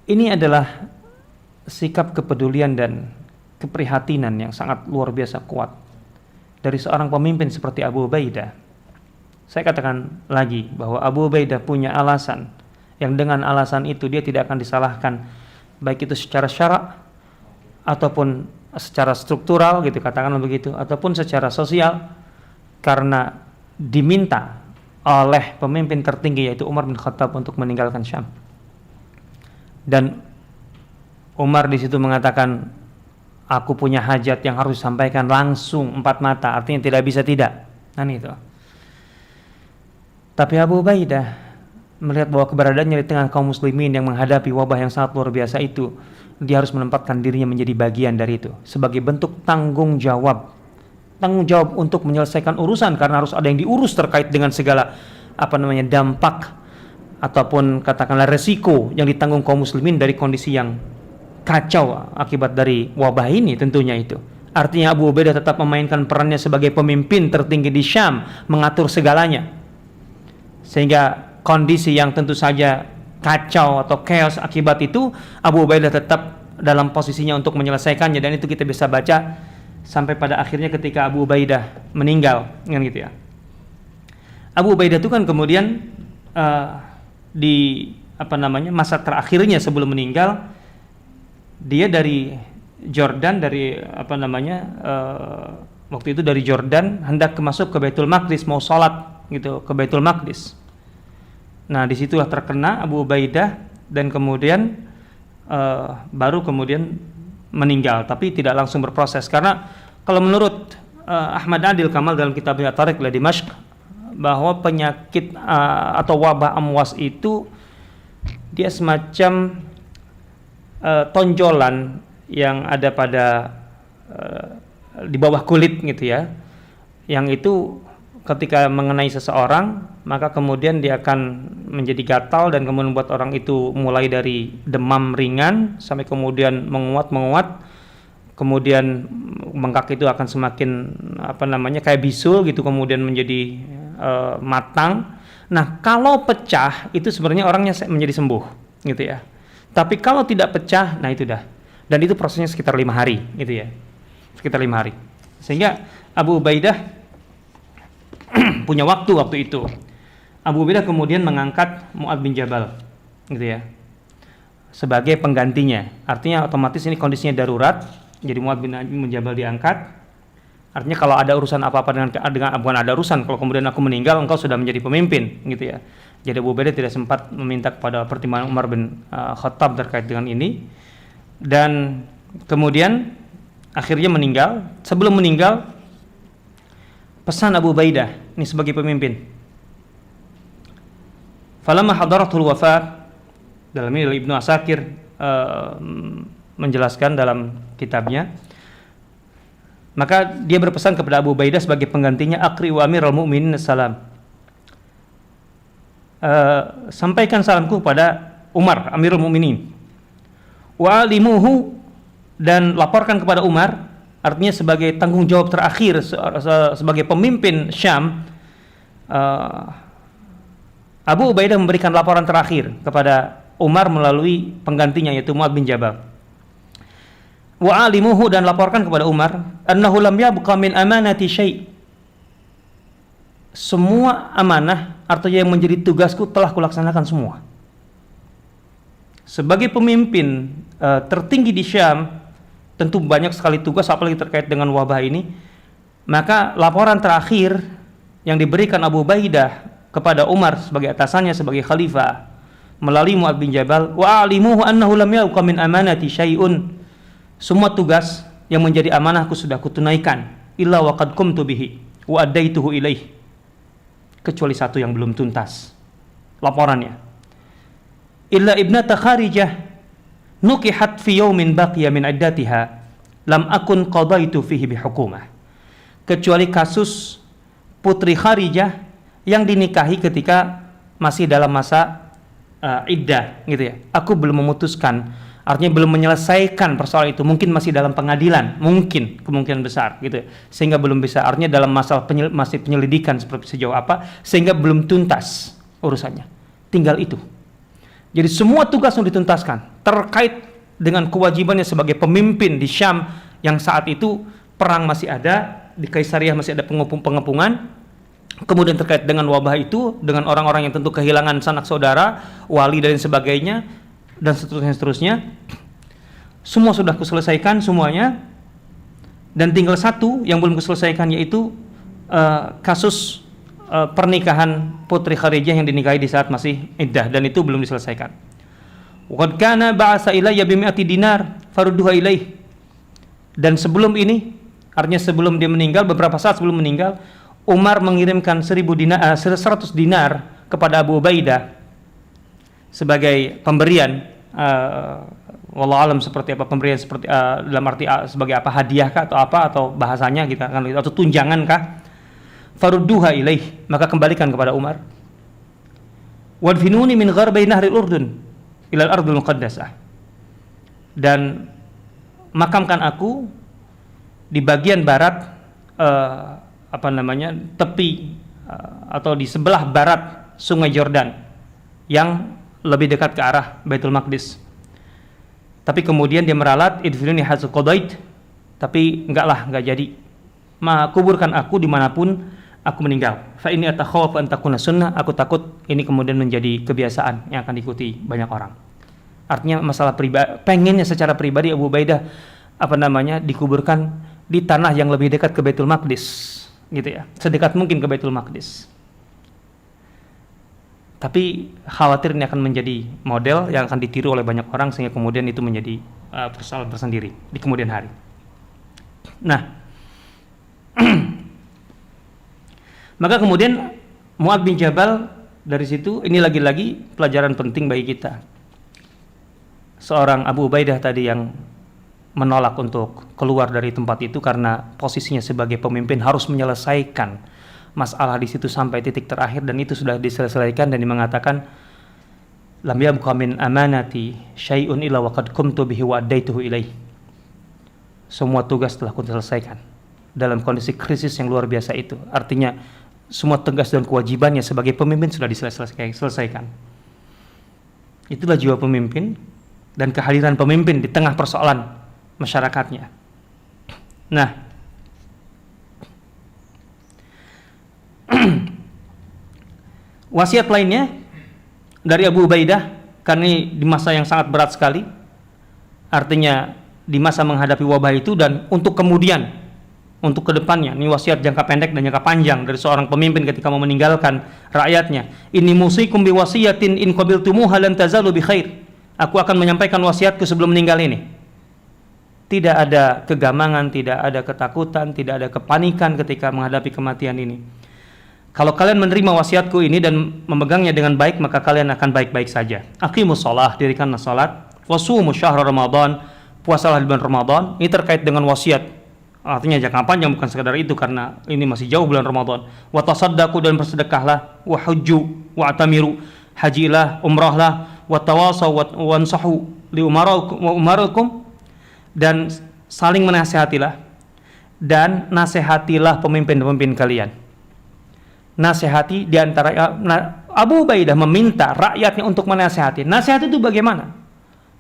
ini adalah sikap kepedulian dan keprihatinan yang sangat luar biasa kuat dari seorang pemimpin seperti Abu Ubaidah. Saya katakan lagi bahwa Abu Ubaidah punya alasan, yang dengan alasan itu dia tidak akan disalahkan, baik itu secara syara' ataupun secara struktural gitu katakanlah begitu, ataupun secara sosial, karena diminta oleh pemimpin tertinggi yaitu Umar bin Khattab untuk meninggalkan Syam. Dan Umar di situ mengatakan, aku punya hajat yang harus disampaikan langsung empat mata, artinya tidak bisa tidak. Nah itu. Tapi Abu Ubaidah melihat bahwa keberadaannya di tengah kaum muslimin yang menghadapi wabah yang sangat luar biasa itu, dia harus menempatkan dirinya menjadi bagian dari itu sebagai bentuk tanggung jawab untuk menyelesaikan urusan, karena harus ada yang diurus terkait dengan segala dampak ataupun katakanlah resiko yang ditanggung kaum muslimin dari kondisi yang kacau akibat dari wabah ini tentunya itu. Artinya Abu Ubaidah tetap memainkan perannya sebagai pemimpin tertinggi di Syam, mengatur segalanya, sehingga kondisi yang tentu saja kacau atau chaos akibat itu, Abu Ubaidah tetap dalam posisinya untuk menyelesaikannya. Dan itu kita bisa baca sampai pada akhirnya ketika Abu Ubaidah meninggal, kan gitu ya. Abu Ubaidah itu kan kemudian di masa terakhirnya sebelum meninggal, dia dari Jordan, waktu itu dari Jordan hendak masuk ke Baitul Maqdis, mau sholat gitu ke Baitul Maqdis. Nah disitulah terkena Abu Ubaidah, dan kemudian baru kemudian meninggal, tapi tidak langsung berproses. Karena kalau menurut Ahmad Adil Kamal dalam kitabnya Tariq ila Dimashq, bahwa penyakit atau wabah amwas itu dia semacam tonjolan yang ada pada di bawah kulit gitu ya, yang itu ketika mengenai seseorang maka kemudian dia akan menjadi gatal, dan kemudian membuat orang itu mulai dari demam ringan sampai kemudian menguat, kemudian bengkak itu akan semakin kayak bisul gitu, kemudian menjadi matang. Nah kalau pecah itu sebenarnya orangnya menjadi sembuh gitu ya, tapi kalau tidak pecah, nah itu dah, dan itu prosesnya sekitar 5 hari gitu ya, sekitar 5 hari, sehingga Abu Ubaidah punya waktu itu. Abu Ubaidah kemudian mengangkat Mu'adz bin Jabal gitu ya sebagai penggantinya. Artinya otomatis ini kondisinya darurat, jadi Mu'adz bin Jabal diangkat. Artinya kalau ada urusan apa-apa dengan bukan ada urusan, kalau kemudian aku meninggal, engkau sudah menjadi pemimpin gitu ya. Jadi Abu Ubaidah tidak sempat meminta kepada pertimbangan Umar bin Khattab terkait dengan ini, dan kemudian akhirnya meninggal. Sebelum meninggal, pesan Abu Ubaidah ini sebagai pemimpin. Falamma hadaratul wafat, dalam ini Ibnu Asakir menjelaskan dalam kitabnya, maka dia berpesan kepada Abu Ubaidah sebagai penggantinya, aqri wa amirul mu'minin salam, sampaikan salamku kepada Umar Amirul Mukminin, wa alimuhu, dan laporkan kepada Umar. Artinya sebagai tanggung jawab terakhir sebagai pemimpin Syam, Abu Ubaidah memberikan laporan terakhir kepada Umar melalui penggantinya yaitu Mu'adz bin Jabal. Wa alimuhu, dan laporkan kepada Umar, annahu lam yabqa min amanati syai', semua amanah, artinya yang menjadi tugasku telah kulaksanakan semua. Sebagai pemimpin tertinggi di Syam, tentu banyak sekali tugas, apalagi terkait dengan wabah ini. Maka laporan terakhir yang diberikan Abu Ubaidah kepada Umar sebagai atasannya, sebagai khalifah, melalui Mu'adz bin Jabal, wa alimuhu annahu lam yabqa min amanati syai'un, semua tugas yang menjadi amanahku sudah kutunaikan, illa wa qad qumtu bihi wa addaituhu ilaih, kecuali satu yang belum tuntas laporannya. Illa ibnata Kharijah nukihat fi yawmin baqiya min iddatiha lam akun qadaitu fihi bihukumah, kecuali kasus putri Kharijah yang dinikahi ketika masih dalam masa iddah gitu ya. Aku belum memutuskan, artinya belum menyelesaikan persoalan itu, mungkin masih dalam pengadilan, mungkin kemungkinan besar gitu ya, sehingga belum bisa, artinya dalam masalah masih penyelidikan seperti sejauh apa, sehingga belum tuntas urusannya, tinggal itu. Jadi semua tugas yang dituntaskan terkait dengan kewajibannya sebagai pemimpin di Syam yang saat itu perang masih ada, di Kaisariah masih ada pengepungan, kemudian terkait dengan wabah itu, dengan orang-orang yang tentu kehilangan sanak saudara, wali dan sebagainya, dan seterusnya, semua sudah kuselesaikan semuanya. Dan tinggal satu yang belum diselesaikan, yaitu kasus pernikahan Putri Khadijah yang dinikahi di saat masih iddah, dan itu belum diselesaikan. Qad kana ba'atsa ilayya bi-mi'ati dinar farudduha ilaih. Dan sebelum ini, artinya sebelum dia meninggal, beberapa saat sebelum meninggal, Umar mengirimkan 100 dinar kepada Abu Ubaidah sebagai pemberian, wallahu alam seperti apa pemberian, seperti dalam arti sebagai apa, hadiah kah atau apa, atau bahasanya kita kan, atau tunjangan kah. Farudduha ilaih, maka kembalikan kepada Umar. Wadfinuni min gharbi nahril Urdun ila al-ardil muqaddasah. Dan makamkan aku di bagian barat, tepi atau di sebelah barat Sungai Jordan yang lebih dekat ke arah Baitul Maqdis. Tapi kemudian dia meralat, idfiluni haitsu qadait, tapi enggak jadi. Kuburkan aku dimanapun aku meninggal. Fa inni atakhawaf an takuna sunnah, aku takut ini kemudian menjadi kebiasaan yang akan diikuti banyak orang. Artinya masalah pribadi, pengennya secara pribadi Abu Ubaidah dikuburkan di tanah yang lebih dekat ke Baitul Maqdis, gitu ya, sedekat mungkin ke Baitul Maqdis. Tapi khawatir ini akan menjadi model yang akan ditiru oleh banyak orang, sehingga kemudian itu menjadi persoalan tersendiri di kemudian hari. Nah, maka kemudian Mu'adz bin Jabal dari situ, ini lagi-lagi pelajaran penting bagi kita. Seorang Abu Ubaidah tadi yang menolak untuk keluar dari tempat itu karena posisinya sebagai pemimpin harus menyelesaikan masalah di situ sampai titik terakhir, dan itu sudah diselesaikan, dan dia mengatakan lam yabqa min amanati syai'un illa waqad qumtu bihi wa addaituhu ilaih. Semua tugas telah kuselesaikan dalam kondisi krisis yang luar biasa itu. Artinya semua tugas dan kewajibannya sebagai pemimpin sudah diselesaikan. Itulah jiwa pemimpin dan kehadiran pemimpin di tengah persoalan masyarakatnya. Nah, wasiat lainnya dari Abu Ubaidah, karena ini di masa yang sangat berat sekali, artinya di masa menghadapi wabah itu, dan untuk kemudian, untuk kedepannya, ini wasiat jangka pendek dan jangka panjang dari seorang pemimpin ketika mau meninggalkan rakyatnya. Inni musikum bi wasiyatin in qabiltumuha lan tazalu bi khair. Aku akan menyampaikan wasiatku sebelum meninggal ini. Tidak ada kegamangan, tidak ada ketakutan, tidak ada kepanikan ketika menghadapi kematian ini. Kalau kalian menerima wasiatku ini dan memegangnya dengan baik, maka kalian akan baik-baik saja. Aqimus shalah, dirikanlah salat. Wasumu syahr Ramadan, puasalah di bulan Ramadan. Ini terkait dengan wasiat. Artinya jangka panjang, bukan sekedar itu, karena ini masih jauh bulan Ramadan. Wa tasaddaqu, dan bersedekahlah. Wa hujju wa atamiru, hajilah, umrahlah. Wa tawasaw wa ansahu li umarakum, dan saling menasihatilah, dan nasihatilah pemimpin-pemimpin kalian. Nasihati diantara Abu Ubaidah meminta rakyatnya untuk menasihati. Nasihat itu bagaimana?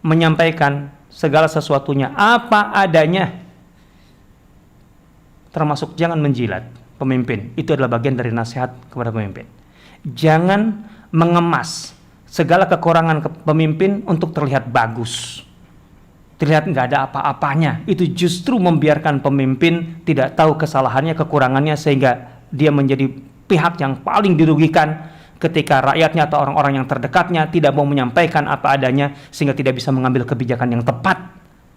Menyampaikan segala sesuatunya apa adanya, termasuk jangan menjilat pemimpin. Itu adalah bagian dari nasihat kepada pemimpin. Jangan mengemas segala kekurangan pemimpin untuk terlihat bagus, terlihat nggak ada apa-apanya. Itu justru membiarkan pemimpin tidak tahu kesalahannya, kekurangannya, sehingga dia menjadi pihak yang paling dirugikan ketika rakyatnya atau orang-orang yang terdekatnya tidak mau menyampaikan apa adanya, sehingga tidak bisa mengambil kebijakan yang tepat,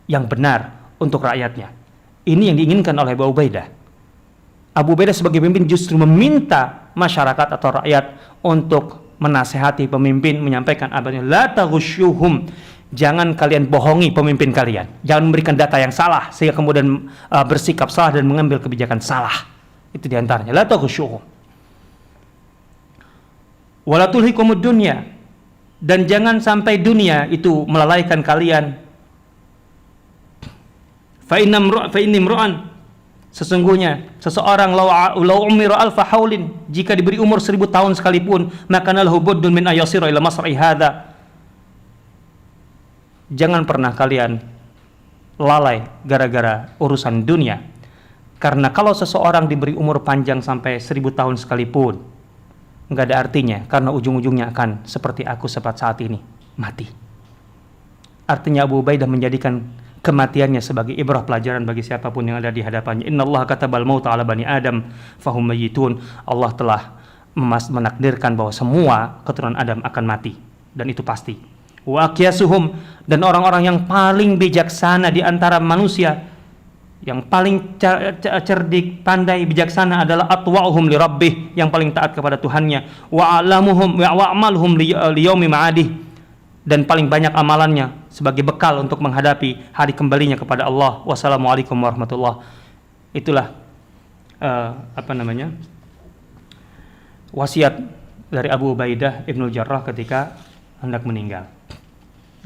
yang benar untuk rakyatnya. Ini yang diinginkan oleh Abu Ubaidah. Abu Ubaidah sebagai pemimpin justru meminta masyarakat atau rakyat untuk menasehati pemimpin, menyampaikan apa adanya. La taghushuhum, jangan kalian bohongi pemimpin kalian, jangan memberikan data yang salah sehingga kemudian bersikap salah dan mengambil kebijakan salah. Itu diantaranya. La taghushuhum. Wala tulhikumud dunya, dan jangan sampai dunia itu melalaikan kalian. Fa inni imru'an, sesungguhnya seseorang law umira alfa haulin, jika diberi umur 1000 tahun sekalipun, maka lahu buddun min ayasira ila masra'i hadza. Jangan pernah kalian lalai gara-gara urusan dunia, karena kalau seseorang diberi umur panjang sampai 1000 tahun sekalipun, nggak ada artinya, karena ujung-ujungnya akan seperti aku saat ini, mati. Artinya Abu Ubaidah menjadikan kematiannya sebagai ibrah pelajaran bagi siapapun yang ada di hadapannya. Innallaha katabal mauta ala bani Adam fahum mayyitun. Allah telah menakdirkan bahwa semua keturunan Adam akan mati, dan itu pasti. Wa aqyasuhum, dan orang-orang yang paling bijaksana di antara manusia, yang paling cerdik, pandai, bijaksana adalah atwa'uhum li rabbih, yang paling taat kepada Tuhannya. Wa alamuhum wa a'maluhum li yaumi ma'adih, dan paling banyak amalannya sebagai bekal untuk menghadapi hari kembalinya kepada Allah. Wassalamualaikum warahmatullahi. Itulah wasiat dari Abu Ubaidah Ibnul Jarrah ketika hendak meninggal.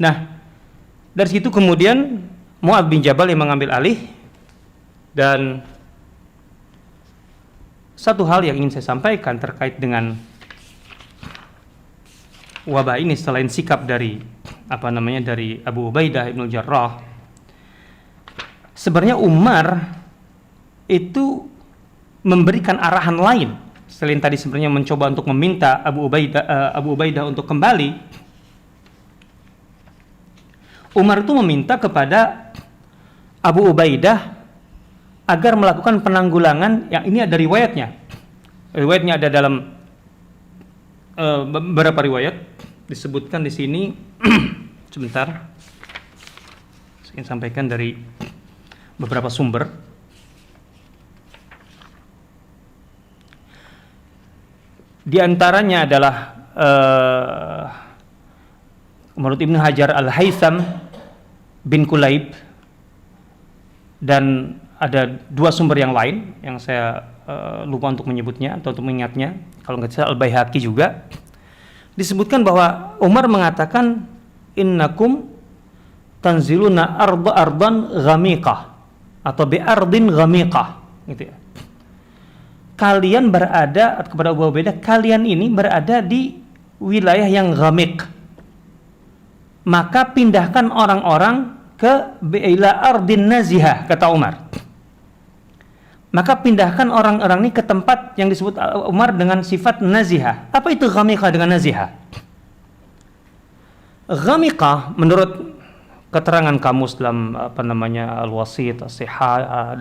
Nah, dari situ kemudian Mu'adz bin Jabal yang mengambil alih. Dan satu hal yang ingin saya sampaikan terkait dengan wabah ini, selain sikap dari dari Abu Ubaidah Ibnul Jarrah, sebenarnya Umar itu memberikan arahan lain selain tadi sebenarnya mencoba untuk meminta Abu Ubaidah untuk kembali. Umar itu meminta kepada Abu Ubaidah agar melakukan penanggulangan, yang ini ada riwayatnya. Riwayatnya ada dalam beberapa riwayat disebutkan di sini. Sebentar, saya ingin sampaikan dari beberapa sumber. Di antaranya adalah menurut Ibnu Hajar Al-Haytham bin Kulayb, dan ada dua sumber yang lain yang saya lupa untuk menyebutnya atau untuk mengingatnya. Kalau nggak salah Al-Baihaqi juga disebutkan bahwa Umar mengatakan, innakum tanziluna ardan ghamiqah atau bi'ardin ghamiqah, gitu ya. Kalian berada, kepada Abu Ubaidah, kalian ini berada di wilayah yang ghamiq, maka pindahkan orang-orang ke ila ardin nazihah, kata Umar. Maka pindahkan orang-orang ini ke tempat yang disebut Umar dengan sifat nazihah. Apa itu ghamiqah dengan nazihah? Ghamiqah menurut keterangan kamus dalam Al-Wasit, As-Sihah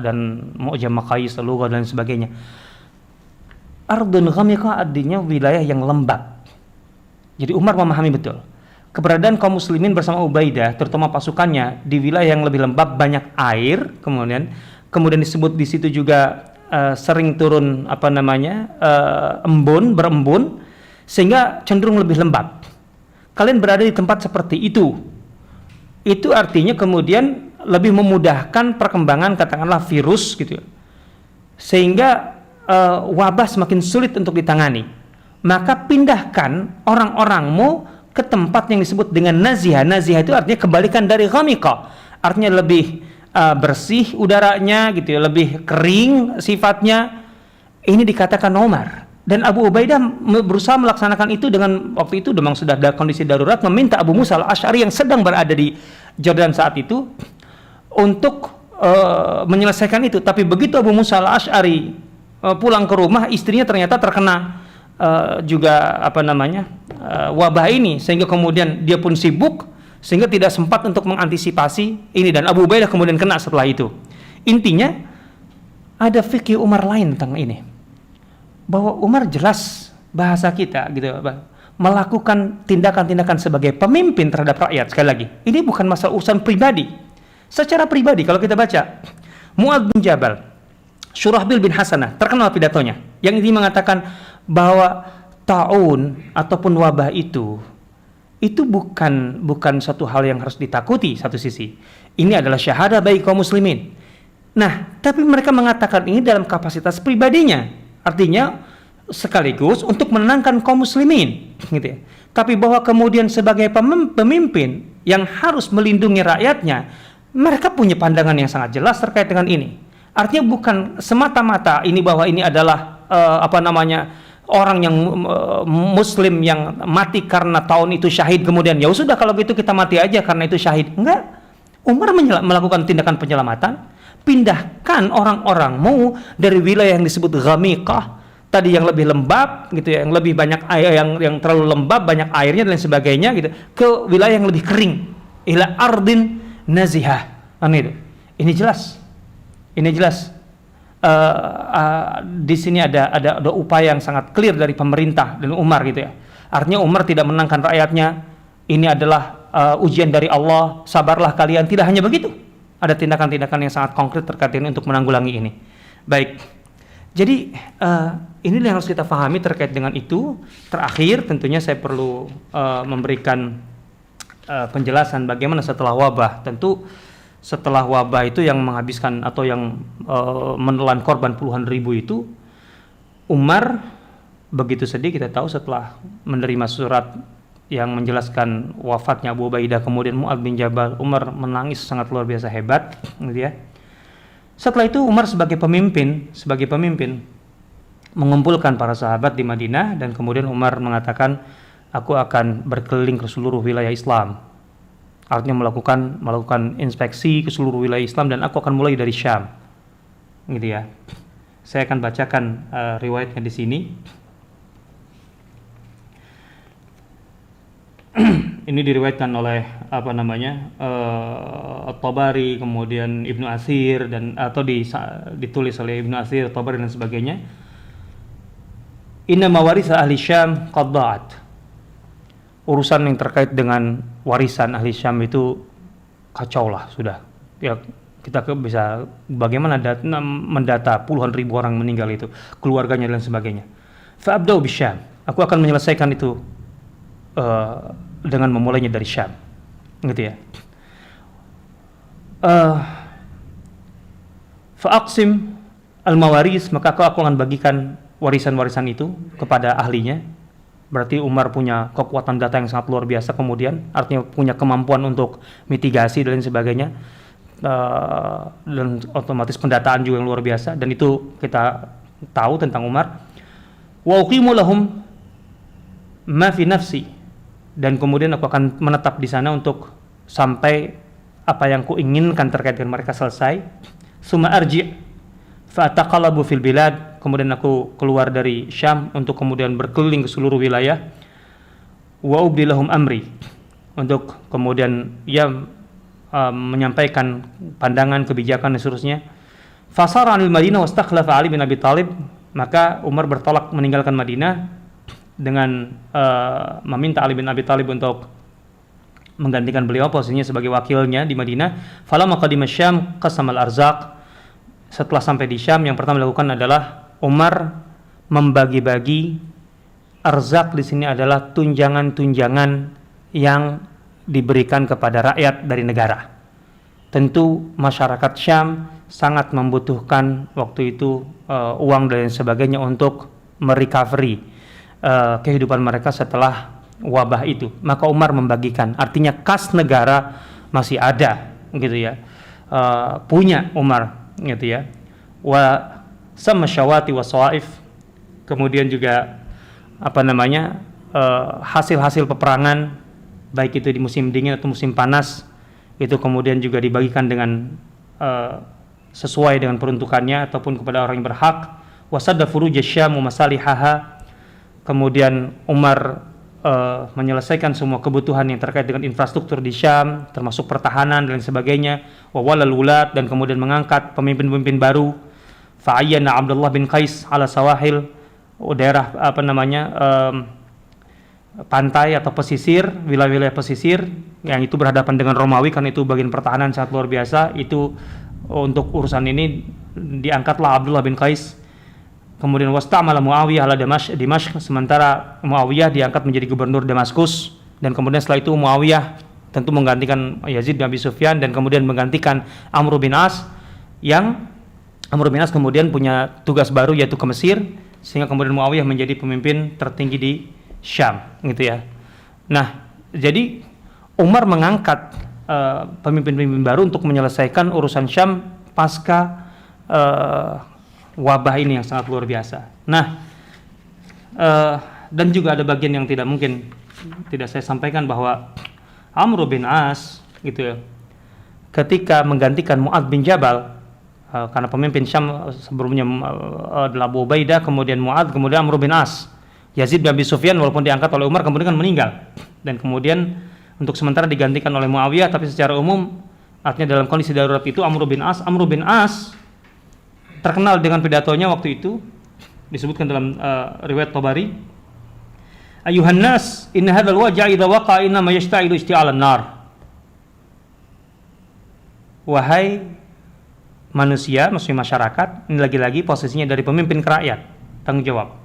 dan Mu'jam Maqayis Al-Lughah dan sebagainya. Ardun ghamiqah artinya wilayah yang lembab. Jadi Umar memahami betul keberadaan kaum muslimin bersama Ubaidah, terutama pasukannya di wilayah yang lebih lembab, banyak air, kemudian disebut di situ juga sering turun berembun, sehingga cenderung lebih lembab. Kalian berada di tempat seperti itu artinya kemudian lebih memudahkan perkembangan katakanlah virus, gitu ya, sehingga wabah semakin sulit untuk ditangani. Maka pindahkan orang-orangmu ke tempat yang disebut dengan nazihah. Nazihah itu artinya kebalikan dari ghamiqah, artinya lebih bersih udaranya, gitu ya, lebih kering sifatnya. Ini dikatakan Umar, dan Abu Ubaidah berusaha melaksanakan itu dengan, waktu itu memang sudah ada kondisi darurat, meminta Abu Musa Al-Asy'ari yang sedang berada di Jordan saat itu untuk menyelesaikan itu. Tapi begitu Abu Musa Al-Asy'ari pulang ke rumah, istrinya ternyata terkena wabah ini, sehingga kemudian dia pun sibuk, sehingga tidak sempat untuk mengantisipasi ini, dan Abu Ubaidah kemudian kena setelah itu. Intinya ada fikih Umar lain tentang ini, bahwa Umar jelas bahasa kita, gitu, melakukan tindakan-tindakan sebagai pemimpin terhadap rakyat. Sekali lagi, ini bukan masalah urusan pribadi. Secara pribadi kalau kita baca Mu'adz bin Jabal, Syurahbil bin Hasanah, terkenal pidatonya yang ini mengatakan bahwa taun ataupun wabah itu bukan satu hal yang harus ditakuti. Satu sisi ini adalah syahadah bagi kaum muslimin. Nah, tapi mereka mengatakan ini dalam kapasitas pribadinya, artinya sekaligus untuk menenangkan kaum muslimin, gitu ya. Tapi bahwa kemudian sebagai pemimpin yang harus melindungi rakyatnya, mereka punya pandangan yang sangat jelas terkait dengan ini. Artinya bukan semata-mata ini bahwa ini adalah orang yang muslim yang mati karena tahun itu syahid, kemudian ya sudah kalau gitu kita mati aja karena itu syahid. Enggak. Umar melakukan tindakan penyelamatan, pindahkan orang-orangmu dari wilayah yang disebut ghamiqah tadi, yang lebih lembab, gitu ya, yang lebih banyak air, yang terlalu lembab, banyak airnya dan sebagainya, gitu, ke wilayah yang lebih kering, ila ardin nazihah. Ini jelas. Di sini ada upaya yang sangat clear dari pemerintah dan Umar gitu ya. Artinya Umar tidak menenangkan rakyatnya. Ini adalah ujian dari Allah, sabarlah kalian. Tidak hanya begitu. Ada tindakan-tindakan yang sangat konkret terkait ini untuk menanggulangi ini. Baik. Jadi ini yang harus kita pahami terkait dengan itu. Terakhir tentunya saya perlu memberikan penjelasan bagaimana setelah wabah. Tentu setelah wabah itu yang menghabiskan atau yang menelan korban puluhan ribu itu, Umar begitu sedih. Kita tahu setelah menerima surat yang menjelaskan wafatnya Abu Ubaidah kemudian Mu'adz bin Jabal, Umar menangis sangat luar biasa hebat gitu ya. Setelah itu Umar sebagai pemimpin mengumpulkan para sahabat di Madinah, dan kemudian Umar mengatakan, aku akan berkeliling ke seluruh wilayah Islam. Artinya melakukan inspeksi ke seluruh wilayah Islam, dan aku akan mulai dari Syam. Gitu ya. Saya akan bacakan riwayatnya di sini. Ini diriwayatkan oleh At-Tabari, kemudian Ibnu Atsir, dan atau ditulis oleh Ibnu Atsir, Tabari dan sebagainya. Inna mawarisa ahli Syam qad da'at. Urusan yang terkait dengan warisan ahli Syam itu kacau lah sudah. Ya kita bisa bagaimana mendata puluhan ribu orang meninggal itu, keluarganya dan sebagainya. Fa abda'u bisyam. Aku akan menyelesaikan itu dengan memulainya dari Syam, gitu ya. Fa'aqsim al-mawaris, maka aku akan bagikan warisan-warisan itu kepada ahlinya. Berarti Umar punya kekuatan data yang sangat luar biasa, kemudian artinya punya kemampuan untuk mitigasi dan sebagainya, dan otomatis pendataan juga yang luar biasa, dan itu kita tahu tentang Umar. Wa uqimu lahum ma fi nafsi, dan kemudian aku akan menetap di sana untuk sampai apa yang kuinginkan terkait dengan mereka selesai. Summa arji' fa ataqallabu fil bilad, kemudian aku keluar dari Syam untuk kemudian berkeliling ke seluruh wilayah. Wa ubdi lahum amri, untuk kemudian menyampaikan pandangan, kebijakan dan seterusnya. Fasara anil Madinah wastakhlafa Ali bin Abi Thalib, maka Umar bertolak meninggalkan Madinah dengan meminta Ali bin Abi Thalib untuk menggantikan beliau posisinya sebagai wakilnya di Madinah. Falamma qadima Syam qasamal arzaq. Setelah sampai di Syam, yang pertama dilakukan adalah Umar membagi-bagi arzak. Di sini adalah tunjangan-tunjangan yang diberikan kepada rakyat dari negara. Tentu masyarakat Syam sangat membutuhkan waktu itu uang dan sebagainya untuk merecovery kehidupan mereka setelah wabah itu. Maka Umar membagikan, artinya kas negara masih ada, gitu ya. Punya Umar, gitu ya. Wa sama syawati wa sawaif, kemudian juga hasil-hasil peperangan, baik itu di musim dingin atau musim panas, itu kemudian juga dibagikan dengan sesuai dengan peruntukannya ataupun kepada orang yang berhak. Wasadda furuj Syam wa masalihaha, kemudian Umar menyelesaikan semua kebutuhan yang terkait dengan infrastruktur di Syam, termasuk pertahanan dan sebagainya. Wa walal wulat, dan kemudian mengangkat pemimpin-pemimpin baru. Fa'ayyana Abdullah bin Qais ala sawahil, daerah pantai atau pesisir, wilayah-wilayah pesisir yang itu berhadapan dengan Romawi, karena itu bagian pertahanan sangat luar biasa. Itu untuk urusan ini diangkatlah Abdullah bin Qais. Kemudian wasta'mala Muawiyah ala Dimashq, sementara Muawiyah diangkat menjadi gubernur Damaskus, dan kemudian setelah itu Muawiyah tentu menggantikan Yazid bin Abi Sufyan, dan kemudian menggantikan Amr bin As, yang Amr bin As kemudian punya tugas baru yaitu ke Mesir, sehingga kemudian Muawiyah menjadi pemimpin tertinggi di Syam, gitu ya. Nah, jadi Umar mengangkat pemimpin-pemimpin baru untuk menyelesaikan urusan Syam pasca wabah ini yang sangat luar biasa. Nah, dan juga ada bagian yang tidak mungkin tidak saya sampaikan, bahwa Amr bin As, gitu ya, ketika menggantikan Mu'adz bin Jabal, karena pemimpin Syam sebelumnya adalah Abu Ubaidah, kemudian Mu'adz, kemudian Amr bin As. Yazid bin Abi Sufyan walaupun diangkat oleh Umar kemudian kan meninggal, dan kemudian untuk sementara digantikan oleh Muawiyah, tapi secara umum Artinya dalam kondisi darurat itu Amr bin As terkenal dengan pidatonya waktu itu, disebutkan dalam riwayat Tabari, ayuhan nas inna hadzal waj'a idza waqa'a inna ma yashta'ilu isti'alan nar. Wahai manusia, maksudnya masyarakat, ini lagi-lagi posisinya dari pemimpin ke rakyat, tanggung jawab.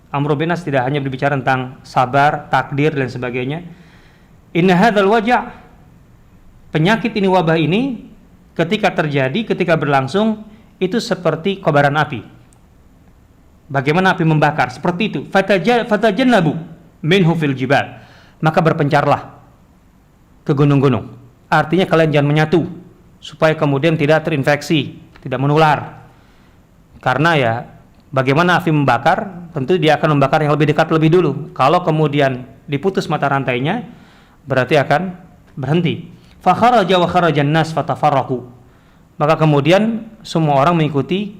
Amr bin As tidak hanya berbicara tentang sabar, takdir dan sebagainya. Inna hadzal waj'a, penyakit ini, wabah ini ketika terjadi, ketika berlangsung, itu seperti kobaran api. Bagaimana api membakar? Seperti itu. Fatajannabu minhu fil jibal. Maka berpencarlah ke gunung-gunung. Artinya kalian jangan menyatu, supaya kemudian tidak terinfeksi, tidak menular. Karena ya, bagaimana api membakar? Tentu dia akan membakar yang lebih dekat lebih dulu. Kalau kemudian diputus mata rantainya, berarti akan berhenti. Fa kharaja wa kharajan nas fatafarraqu. Maka kemudian semua orang mengikuti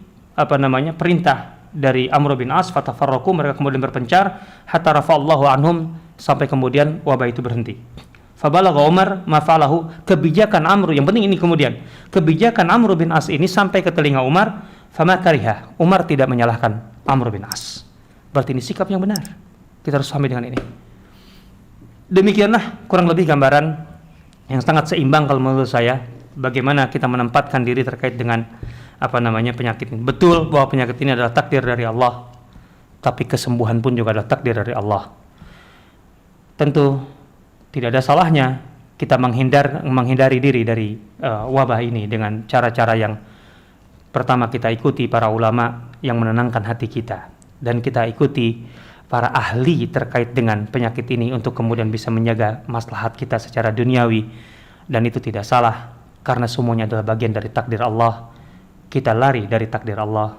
perintah dari Amr bin As, fatafarraqu, mereka kemudian berpencar hatta rafa'allahu anhum, sampai kemudian wabah itu berhenti. Fabalagha Umar ma fa'alahu, kebijakan Amr, yang penting ini kemudian, kebijakan Amr bin As ini sampai ke telinga Umar, fama kariha, Umar tidak menyalahkan Amr bin As. Berarti ini sikap yang benar. Kita harus pahami dengan ini. Demikianlah kurang lebih gambaran yang sangat seimbang kalau menurut saya, bagaimana kita menempatkan diri terkait dengan penyakit ini. Betul bahwa penyakit ini adalah takdir dari Allah, tapi kesembuhan pun juga adalah takdir dari Allah. Tentu tidak ada salahnya kita menghindari diri dari wabah ini dengan cara-cara yang pertama, kita ikuti para ulama yang menenangkan hati kita, dan kita ikuti para ahli terkait dengan penyakit ini untuk kemudian bisa menjaga maslahat kita secara duniawi. Dan itu tidak salah, karena semuanya adalah bagian dari takdir Allah. Kita lari dari takdir Allah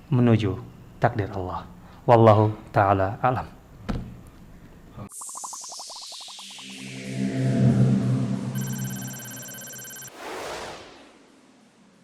menuju takdir Allah. Wallahu ta'ala alam.